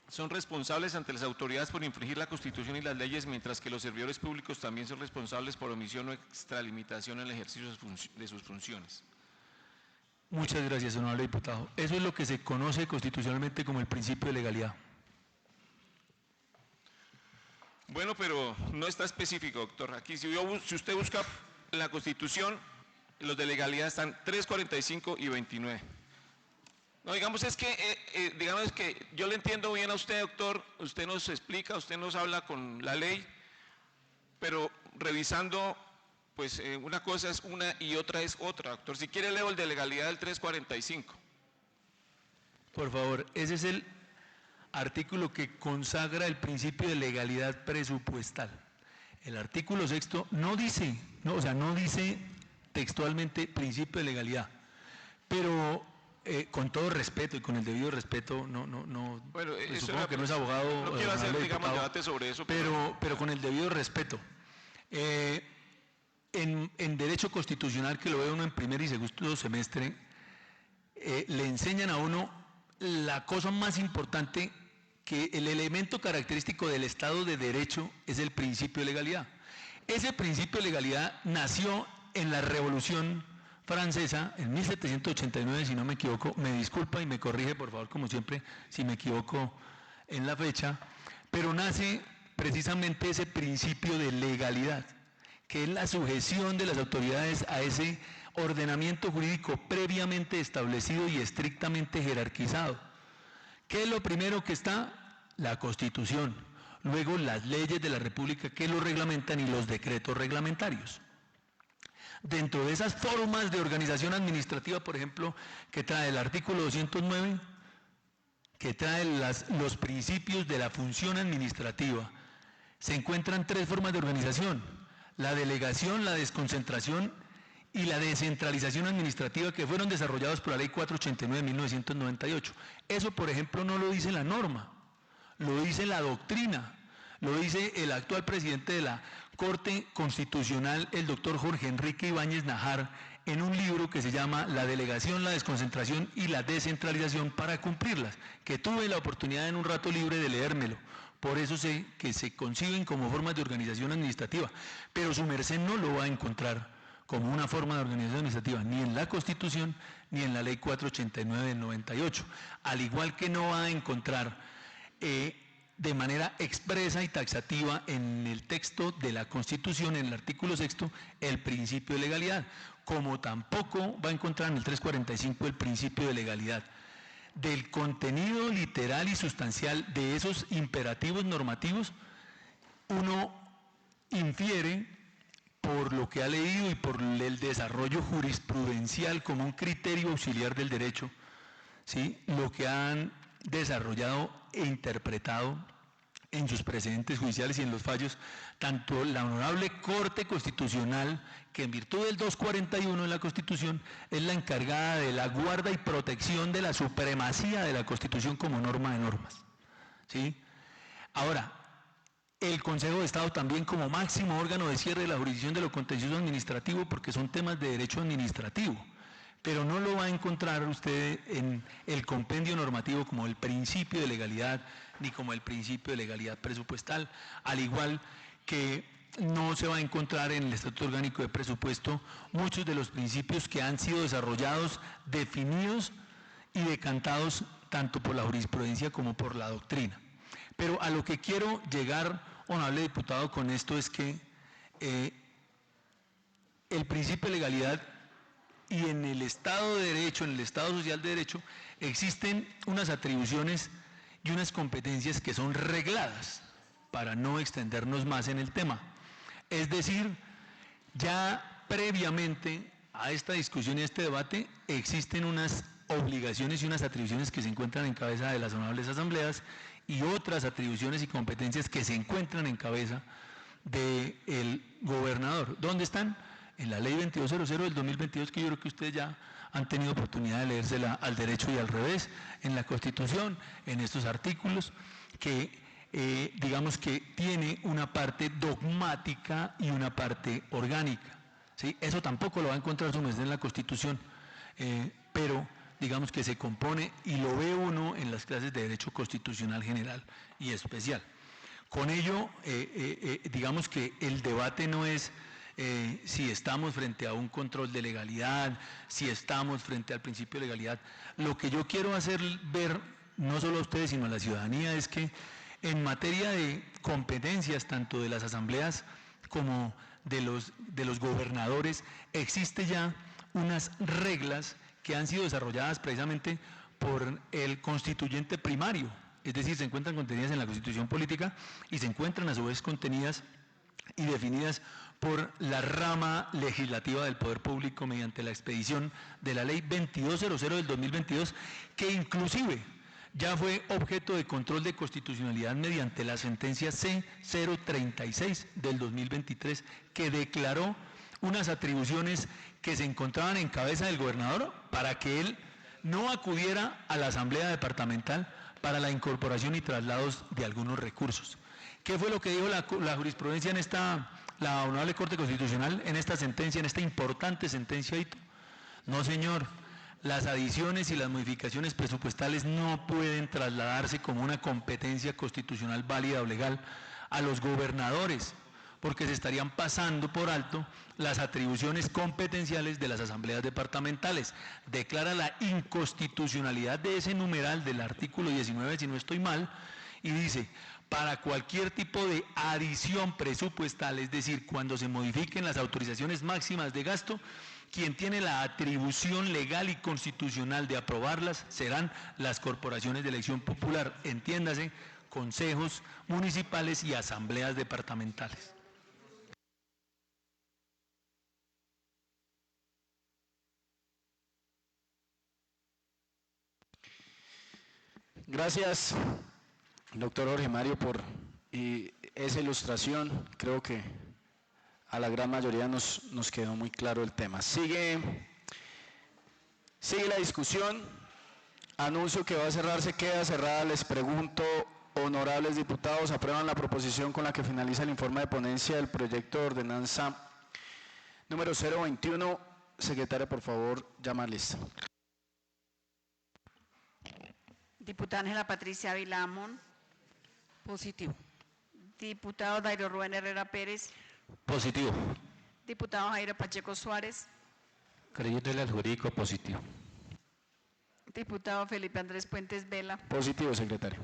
son responsables ante las autoridades por infringir la Constitución y las leyes, mientras que los servidores públicos también son responsables por omisión o extralimitación en el ejercicio de sus funciones. Muchas gracias, honorable diputado. Eso es lo que se conoce constitucionalmente como el principio de legalidad. Bueno, pero no está específico, doctor. Aquí si usted busca en la Constitución, los de legalidad están 345 y 29. No, digamos que yo le entiendo bien a usted, doctor, usted nos explica, usted nos habla con la ley, pero revisando, pues una cosa es una y otra es otra, doctor. Si quiere leo el de legalidad del 345. Por favor, ese es el artículo que consagra el principio de legalidad presupuestal. El artículo 6 no dice textualmente principio de legalidad, pero con todo respeto y con el debido respeto, bueno, supongo que no es abogado, no quiero hacer, digamos, debate sobre eso, pero con el debido respeto. En Derecho Constitucional, que lo ve uno en primer y segundo semestre, le enseñan a uno la cosa más importante, que el elemento característico del Estado de Derecho es el principio de legalidad. Ese principio de legalidad nació en la Revolución Francesa en 1789, si no me equivoco. Me disculpa y me corrige, por favor, como siempre, si me equivoco en la fecha, pero nace precisamente ese principio de legalidad, que es la sujeción de las autoridades a ese ordenamiento jurídico previamente establecido y estrictamente jerarquizado. ¿Qué es lo primero que está? la Constitución, luego las leyes de la República que lo reglamentan y los decretos reglamentarios. Dentro de esas formas de organización administrativa, por ejemplo, que trae el artículo 209, que trae los principios de la función administrativa, se encuentran 3 formas de organización: la delegación, la desconcentración y la descentralización administrativa, que fueron desarrollados por la Ley 489 de 1998. Eso, por ejemplo, no lo dice la norma, lo dice la doctrina, lo dice el actual presidente de la Corte Constitucional, el doctor Jorge Enrique Ibáñez Najar, en un libro que se llama La delegación, la desconcentración y la descentralización para cumplirlas, que tuve la oportunidad en un rato libre de leérmelo. Por eso sé que se conciben como formas de organización administrativa, pero su merced no lo va a encontrar como una forma de organización administrativa, ni en la Constitución, ni en la Ley 489 del 98, al igual que no va a encontrar de manera expresa y taxativa en el texto de la Constitución, en el artículo 6º, el principio de legalidad, como tampoco va a encontrar en el 345 el principio de legalidad. Del contenido literal y sustancial de esos imperativos normativos, uno infiere, por lo que ha leído y por el desarrollo jurisprudencial como un criterio auxiliar del derecho, ¿sí?, lo que han desarrollado e interpretado en sus precedentes judiciales y en los fallos, tanto la Honorable Corte Constitucional, que en virtud del 241 de la Constitución es la encargada de la guarda y protección de la supremacía de la Constitución como norma de normas, ¿sí? Ahora, el Consejo de Estado también como máximo órgano de cierre de la jurisdicción de lo contencioso administrativo, porque son temas de derecho administrativo, pero no lo va a encontrar usted en el compendio normativo como el principio de legalidad, ni como el principio de legalidad presupuestal, al igual que no se va a encontrar en el Estatuto Orgánico de Presupuesto muchos de los principios que han sido desarrollados, definidos y decantados tanto por la jurisprudencia como por la doctrina. Pero a lo que quiero llegar, honorable diputado, con esto es que el principio de legalidad y en el Estado de Derecho, en el Estado Social de Derecho, existen unas atribuciones y unas competencias que son regladas, para no extendernos más en el tema. Es decir, ya previamente a esta discusión y a este debate existen unas obligaciones y unas atribuciones que se encuentran en cabeza de las honorables asambleas y otras atribuciones y competencias que se encuentran en cabeza del gobernador. ¿Dónde están? En la Ley 2200 del 2022, que yo creo que ustedes ya han tenido oportunidad de leérsela al derecho y al revés, en la Constitución, en estos artículos, que digamos que tiene una parte dogmática y una parte orgánica, ¿sí? Eso tampoco lo va a encontrar su merced en la Constitución, pero digamos que se compone y lo ve uno en las clases de Derecho Constitucional General y Especial. Con ello, digamos que el debate no es si estamos frente a un control de legalidad, si estamos frente al principio de legalidad. Lo que yo quiero hacer ver, no solo a ustedes, sino a la ciudadanía, es que en materia de competencias, tanto de las asambleas como de los gobernadores, existe ya unas reglas que han sido desarrolladas precisamente por el constituyente primario, es decir, se encuentran contenidas en la Constitución Política y se encuentran a su vez contenidas y definidas por la rama legislativa del Poder Público mediante la expedición de la Ley 2200 del 2022, que inclusive ya fue objeto de control de constitucionalidad mediante la sentencia C036 del 2023, que declaró unas atribuciones que se encontraban en cabeza del gobernador para que él no acudiera a la Asamblea Departamental para la incorporación y traslados de algunos recursos. ¿Qué fue lo que dijo la jurisprudencia en la Honorable Corte Constitucional en esta sentencia, en esta importante sentencia, Hito? No, señor. Las adiciones y las modificaciones presupuestales no pueden trasladarse como una competencia constitucional válida o legal a los gobernadores, porque se estarían pasando por alto las atribuciones competenciales de las asambleas departamentales. Declara la inconstitucionalidad de ese numeral del artículo 19, si no estoy mal, y dice: para cualquier tipo de adición presupuestal, es decir, cuando se modifiquen las autorizaciones máximas de gasto, quien tiene la atribución legal y constitucional de aprobarlas serán las corporaciones de elección popular, entiéndase, consejos municipales y asambleas departamentales. Gracias, doctor Jorge Mario, por esa ilustración. Creo que a la gran mayoría nos quedó muy claro el tema. Sigue la discusión. Anuncio que va a cerrarse, queda cerrada. Les pregunto, honorables diputados, ¿aprueban la proposición con la que finaliza el informe de ponencia del proyecto de ordenanza número 021? Secretaria, por favor, llama a lista. Diputada Ángela Patricia Ávila Amón. Positivo. Diputado Dairo Rubén Herrera Pérez. Positivo. Diputado Jairo Pacheco Suárez. Creyéndole al jurídico, positivo. Diputado Felipe Andrés Puentes Vela. Positivo, secretario.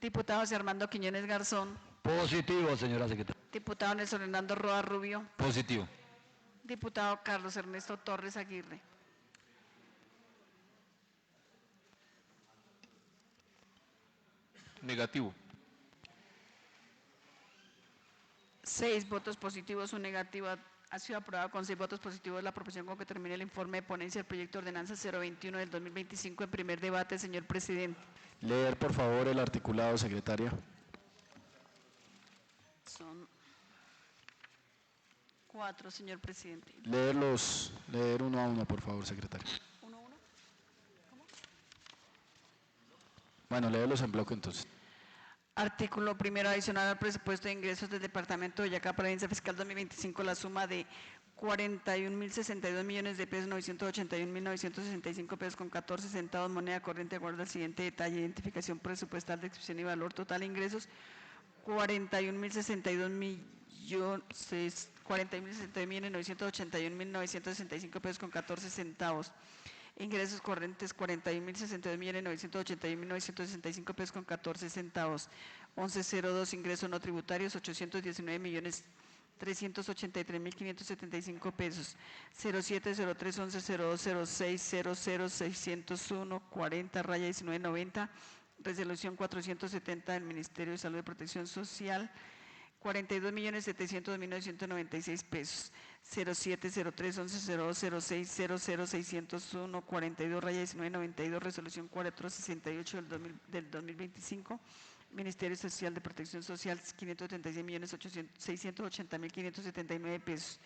Diputado José Armando Quiñones Garzón. Positivo, señora secretaria. Diputado Nelson Hernando Roa Rubio. Positivo. Diputado Carlos Ernesto Torres Aguirre. Negativo. 6 votos positivos, un negativo. Ha sido aprobado con 6 votos positivos la proposición con que termina el informe de ponencia del proyecto de ordenanza 021 del 2025 en primer debate, señor presidente. Leer, por favor, el articulado, secretaria. Son 4, señor presidente. Leer uno a uno, por favor, secretaria. ¿Uno a uno? ¿Cómo? Bueno, léelos en bloque entonces. Artículo primero, adicional al presupuesto de ingresos del Departamento de Boyacá para Provincia Fiscal 2025, la suma de 41.062 millones de pesos, 981.965 pesos con 14 centavos, moneda corriente, de acuerdo al siguiente detalle: identificación presupuestal, descripción y valor total de ingresos, 41.062 millones, 981.965 pesos con 14 centavos. Ingresos corrientes 41.062.981.965 pesos con 14 centavos. 1102, ingresos no tributarios 819.383.575 pesos. 0703 1102 06 00 601 40 raya 1990. Resolución 470 del Ministerio de Salud y Protección Social. 42.702.996 pesos. 0703 1102 06 00 601 42 raya 1992, resolución 468 del 2025. Ministerio Social de Protección Social, 536.680.579 pesos.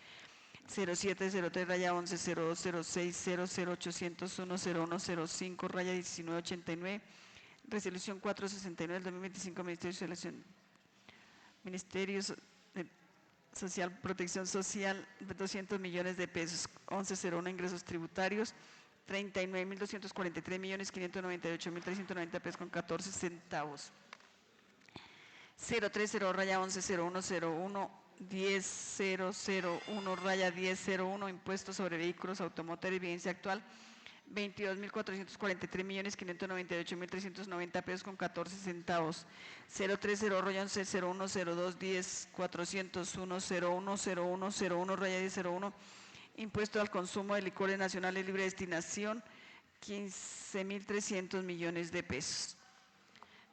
0703 raya 1102 06 00 801 0105 raya 1989, resolución 469 del 2025. Ministerio Social, Protección Social, 200 millones de pesos. 1101, ingresos tributarios, 39.243.598.390 pesos con 14 centavos. 030 raya 110101 10001 raya 1001, impuestos sobre vehículos automotores, vigencia actual, 22.443.598.390 pesos con 14 centavos. 030 raya 110102 10 401 010101 raya 1001, impuesto al consumo de licores nacionales libre destinación, 15.300 millones de pesos.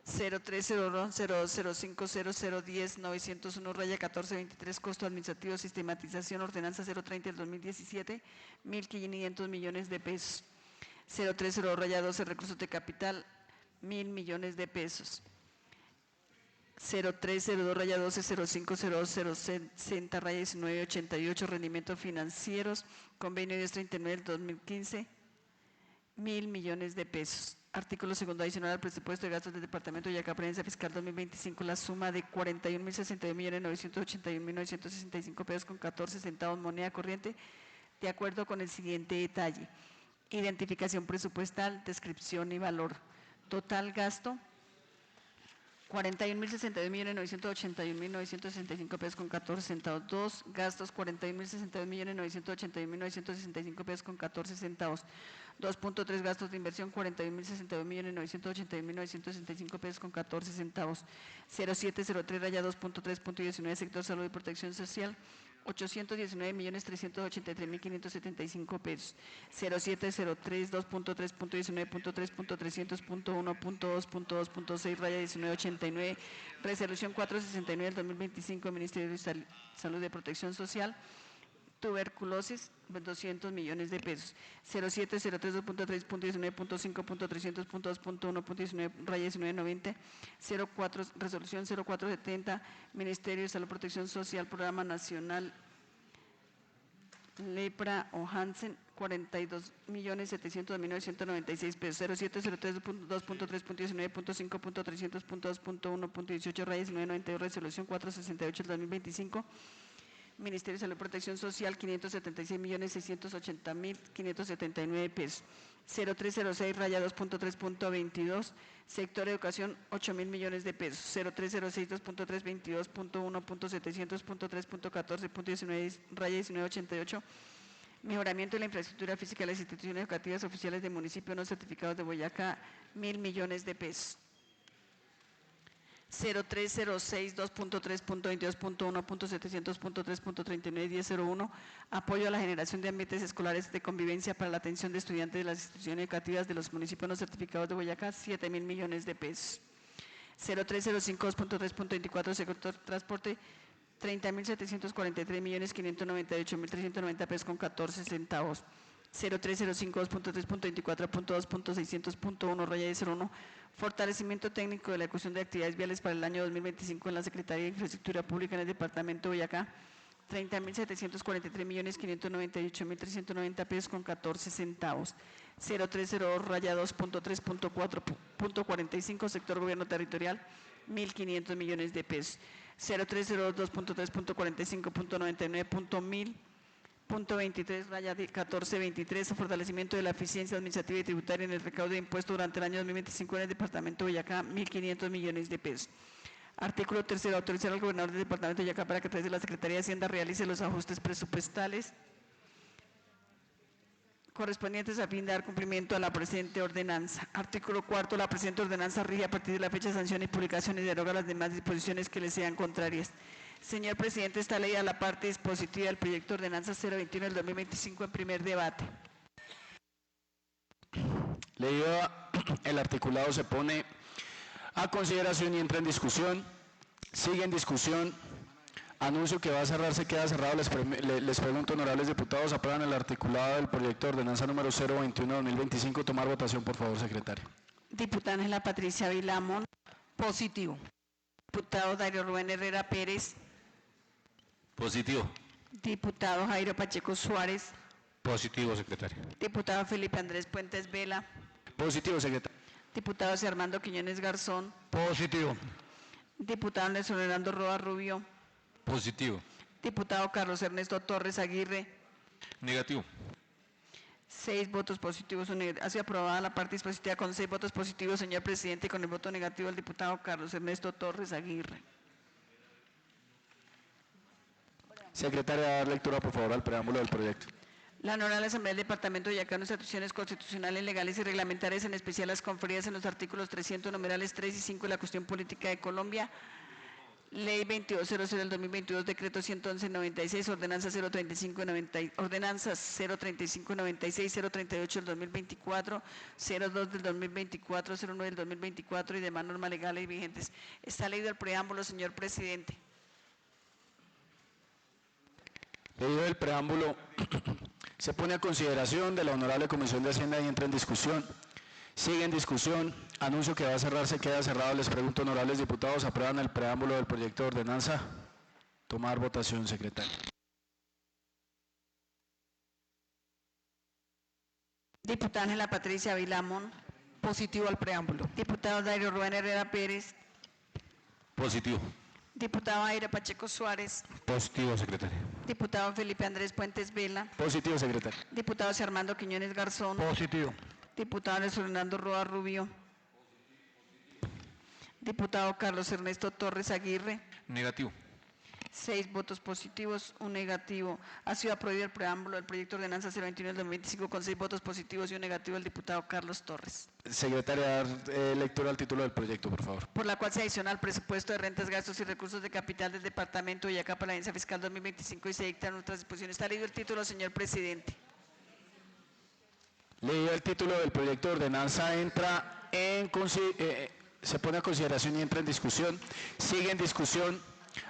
030102050010 raya 1423, costo administrativo, sistematización, ordenanza 030 del 2017, 1.500 millones de pesos. 030 raya 12, recursos de capital, 1.000 millones de pesos. 0302 raya 12 050260 raya 1988, rendimientos financieros, convenio 1039 del 2015, 1.000 millones de pesos. Artículo segundo, adicional al presupuesto de gastos del Departamento de Boyacá, Provincia Fiscal 2025, la suma de 41.062.981.965 pesos con 14 centavos, moneda corriente, de acuerdo con el siguiente detalle: identificación presupuestal, descripción y valor. Total gasto, 41.062.981.965 pesos con 14 centavos. 2. Gastos, 41.062.981.965 pesos con 14 centavos. 2.3. Gastos de inversión, 41.062.981.965 pesos con 14 centavos. 0703 raya 2.3.19, sector salud y protección social, 819.383.575 pesos. 0703 2.3.19.3.300.1.2.2.6 raya 1989. Resolución 469 del 2025 Ministerio de Salud de Protección Social. Tuberculosis, 200 millones de pesos. 0703 2.3.19.5.300.2.1.19 raya 1990. 04, resolución 0470 Ministerio de Salud y Protección Social, Programa Nacional Lepra o Hansen, 42.700.996 pesos. 0703 2.3.19.5.300.2.1.18 raya 1992. Resolución 468 del 2025 Ministerio de Salud y Protección Social, 576.680.579 pesos. 0306 raya 2.3.22, sector educación, 8.000 millones de pesos. 0306 2.322.1.700.3.14.19 raya 1988, mejoramiento de la infraestructura física de las instituciones educativas oficiales de municipios no certificados de Boyacá, 1.000 millones de pesos. 0306 2.3.22.1.700.3.39.1001, apoyo a la generación de ambientes escolares de convivencia para la atención de estudiantes de las instituciones educativas de los municipios no certificados de Boyacá, 7.000 millones de pesos. 0305 2.3.24, sector transporte, 30.743.598.390 pesos con 14 centavos. 0305 2.3.24.2.600.1 raya 01, fortalecimiento técnico de la ejecución de actividades viales para el año 2025 en la Secretaría de Infraestructura Pública en el Departamento de Boyacá, 30.743.598.390 pesos con 14 centavos. 0302 raya 2.3.4.45, sector gobierno territorial, 1.500 millones de pesos. 0302 2.3.45.99.1000 Punto 23, raya 1423, fortalecimiento de la eficiencia administrativa y tributaria en el recaudo de impuestos durante el año 2025 en el Departamento de Boyacá, 1.500 millones de pesos. Artículo 3, autorizar al gobernador del Departamento de Boyacá para que a través de la Secretaría de Hacienda realice los ajustes presupuestales correspondientes a fin de dar cumplimiento a la presente ordenanza. Artículo 4, la presente ordenanza rige a partir de la fecha de sanción y publicación y deroga las demás disposiciones que le sean contrarias. Señor presidente, esta ley a la parte dispositiva del proyecto de ordenanza 021 del 2025 en primer debate. Leído el articulado, se pone a consideración y entra en discusión. Sigue en discusión. Anuncio que va a cerrarse, queda cerrado. Les pregunto, honorables diputados, ¿aprueban el articulado del proyecto de ordenanza número 021 de 2025? Tomar votación, por favor, secretario. Diputada Ángela Patricia Vilamón. Positivo. Diputado Dairo Rubén Herrera Pérez. Positivo. Diputado Jairo Pacheco Suárez. Positivo, secretario. Diputado Felipe Andrés Puentes Vela. Positivo, secretario. Diputado José Armando Quiñones Garzón. Positivo. Diputado Nelson Orlando Roa Rubio. Positivo. Diputado Carlos Ernesto Torres Aguirre. Negativo. 6 votos positivos. Ha sido aprobada la parte dispositiva con 6 votos positivos, señor presidente, y con el voto negativo del diputado Carlos Ernesto Torres Aguirre. Secretaria, dar lectura, por favor, al preámbulo del proyecto. La Honorable Asamblea del Departamento de Boyacá, en instituciones constitucionales, legales y reglamentarias, en especial las conferidas en los artículos 300, numerales 3 y 5 de la Constitución Política de Colombia, Ley 2200 del 2022, Decreto 111-96, Ordenanza 035-96, 038 del 2024, 02 del 2024, 09 del 2024 y demás normas legales vigentes. Está leído el preámbulo, señor presidente. Leído el preámbulo, se pone a consideración de la Honorable Comisión de Hacienda y entra en discusión. Sigue en discusión. Anuncio que va a cerrarse, queda cerrado. Les pregunto, honorables diputados, ¿aprueban el preámbulo del proyecto de ordenanza? Tomar votación, secretario. Diputada Ángela Patricia Vilamón. Positivo al preámbulo. Diputado Dairo Rubén Herrera Pérez. Positivo. Diputado Jairo Pacheco Suárez. Positivo, secretario. Diputado Felipe Andrés Puentes Vela. Positivo, secretario. Diputado José Armando Quiñones Garzón. Positivo. Diputado Nelson Fernando Roa Rubio. Diputado Carlos Ernesto Torres Aguirre. Negativo. 6 votos positivos, 1 negativo. Ha sido aprobado el preámbulo del proyecto de ordenanza 021 del 2025 con 6 votos positivos y 1 negativo del diputado Carlos Torres. Secretaria, dar lectura al título del proyecto, por favor. Por la cual se adiciona al presupuesto de rentas, gastos y recursos de capital del Departamento de Boyacá para la agencia fiscal 2025 y se dictan otras disposiciones. Está leído el título, señor presidente. Leído el título del proyecto de ordenanza, se pone a consideración y entra en discusión. Sigue en discusión.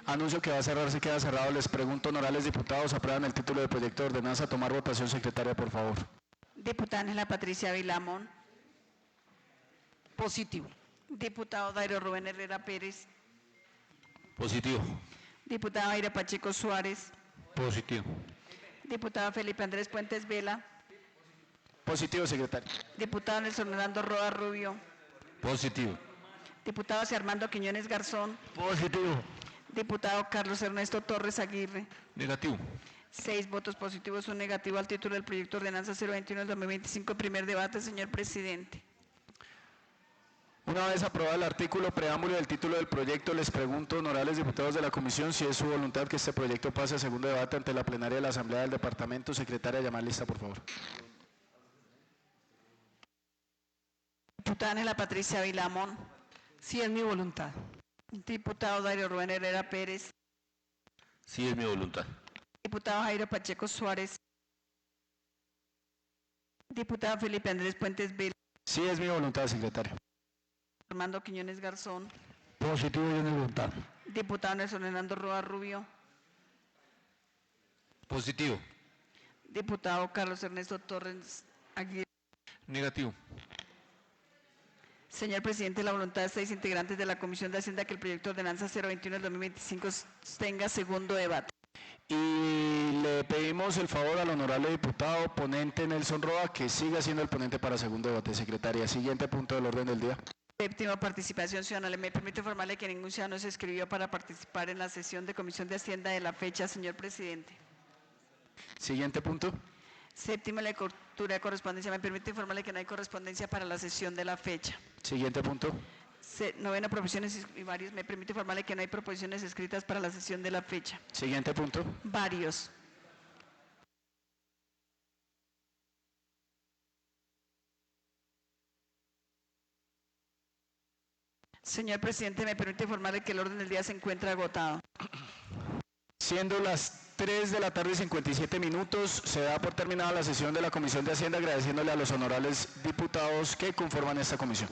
Anuncio que va a cerrar, se queda cerrado. Les pregunto, honorables diputados, ¿aprueban el título del proyecto de ordenanza? Tomar votación, secretaria, por favor. Diputada Ángela Patricia Vilamón. Positivo. Diputado Dairo Rubén Herrera Pérez. Positivo. Diputada Aira Pacheco Suárez. Positivo. Diputado Felipe Andrés Puentes Vela. Positivo, secretario. Diputado Nelson Hernando Roa Rubio. Positivo. Diputado José Armando Quiñones Garzón. Positivo. Diputado Carlos Ernesto Torres Aguirre. Negativo. 6 votos positivos, 1 negativo al título del proyecto de ordenanza 021 del 2025. Primer debate, señor presidente. Una vez aprobado el artículo preámbulo del título del proyecto, les pregunto, honorables diputados de la comisión, si es su voluntad que este proyecto pase a segundo debate ante la plenaria de la Asamblea del Departamento. Secretaria, llamar lista, por favor. Diputada Ángela Patricia Vilamón. Sí es mi voluntad. Diputado Dairo Rubén Herrera Pérez. Sí es mi voluntad. Diputado Jairo Pacheco Suárez. Diputado Felipe Andrés Puentes Vela. Sí es mi voluntad, secretaria. Armando Quiñones Garzón. Positivo y una voluntad. Diputado Nelson Hernando Roa Rubio. Positivo. Diputado Carlos Ernesto Torres Aguirre. Negativo. Señor presidente, la voluntad de 6 integrantes de la Comisión de Hacienda que el proyecto de ordenanza 021 del 2025 tenga segundo debate. Y le pedimos el favor al honorable diputado ponente Nelson Roa que siga siendo el ponente para segundo debate, secretaria. Siguiente punto del orden del día. Séptimo, participación ciudadana. Me permite informarle que ningún ciudadano se inscribió para participar en la sesión de Comisión de Hacienda de la fecha, señor presidente. Siguiente punto. Séptimo, la lectura de correspondencia. Me permite informarle que no hay correspondencia para la sesión de la fecha. Siguiente punto. Novena, proposiciones y varios. Me permite informarle que no hay proposiciones escritas para la sesión de la fecha. Siguiente punto. Varios. Señor presidente, me permite informarle que el orden del día se encuentra agotado. Siendo las 3 de la tarde y 57 minutos, se da por terminada la sesión de la Comisión de Hacienda, agradeciéndole a los honorables diputados que conforman esta comisión.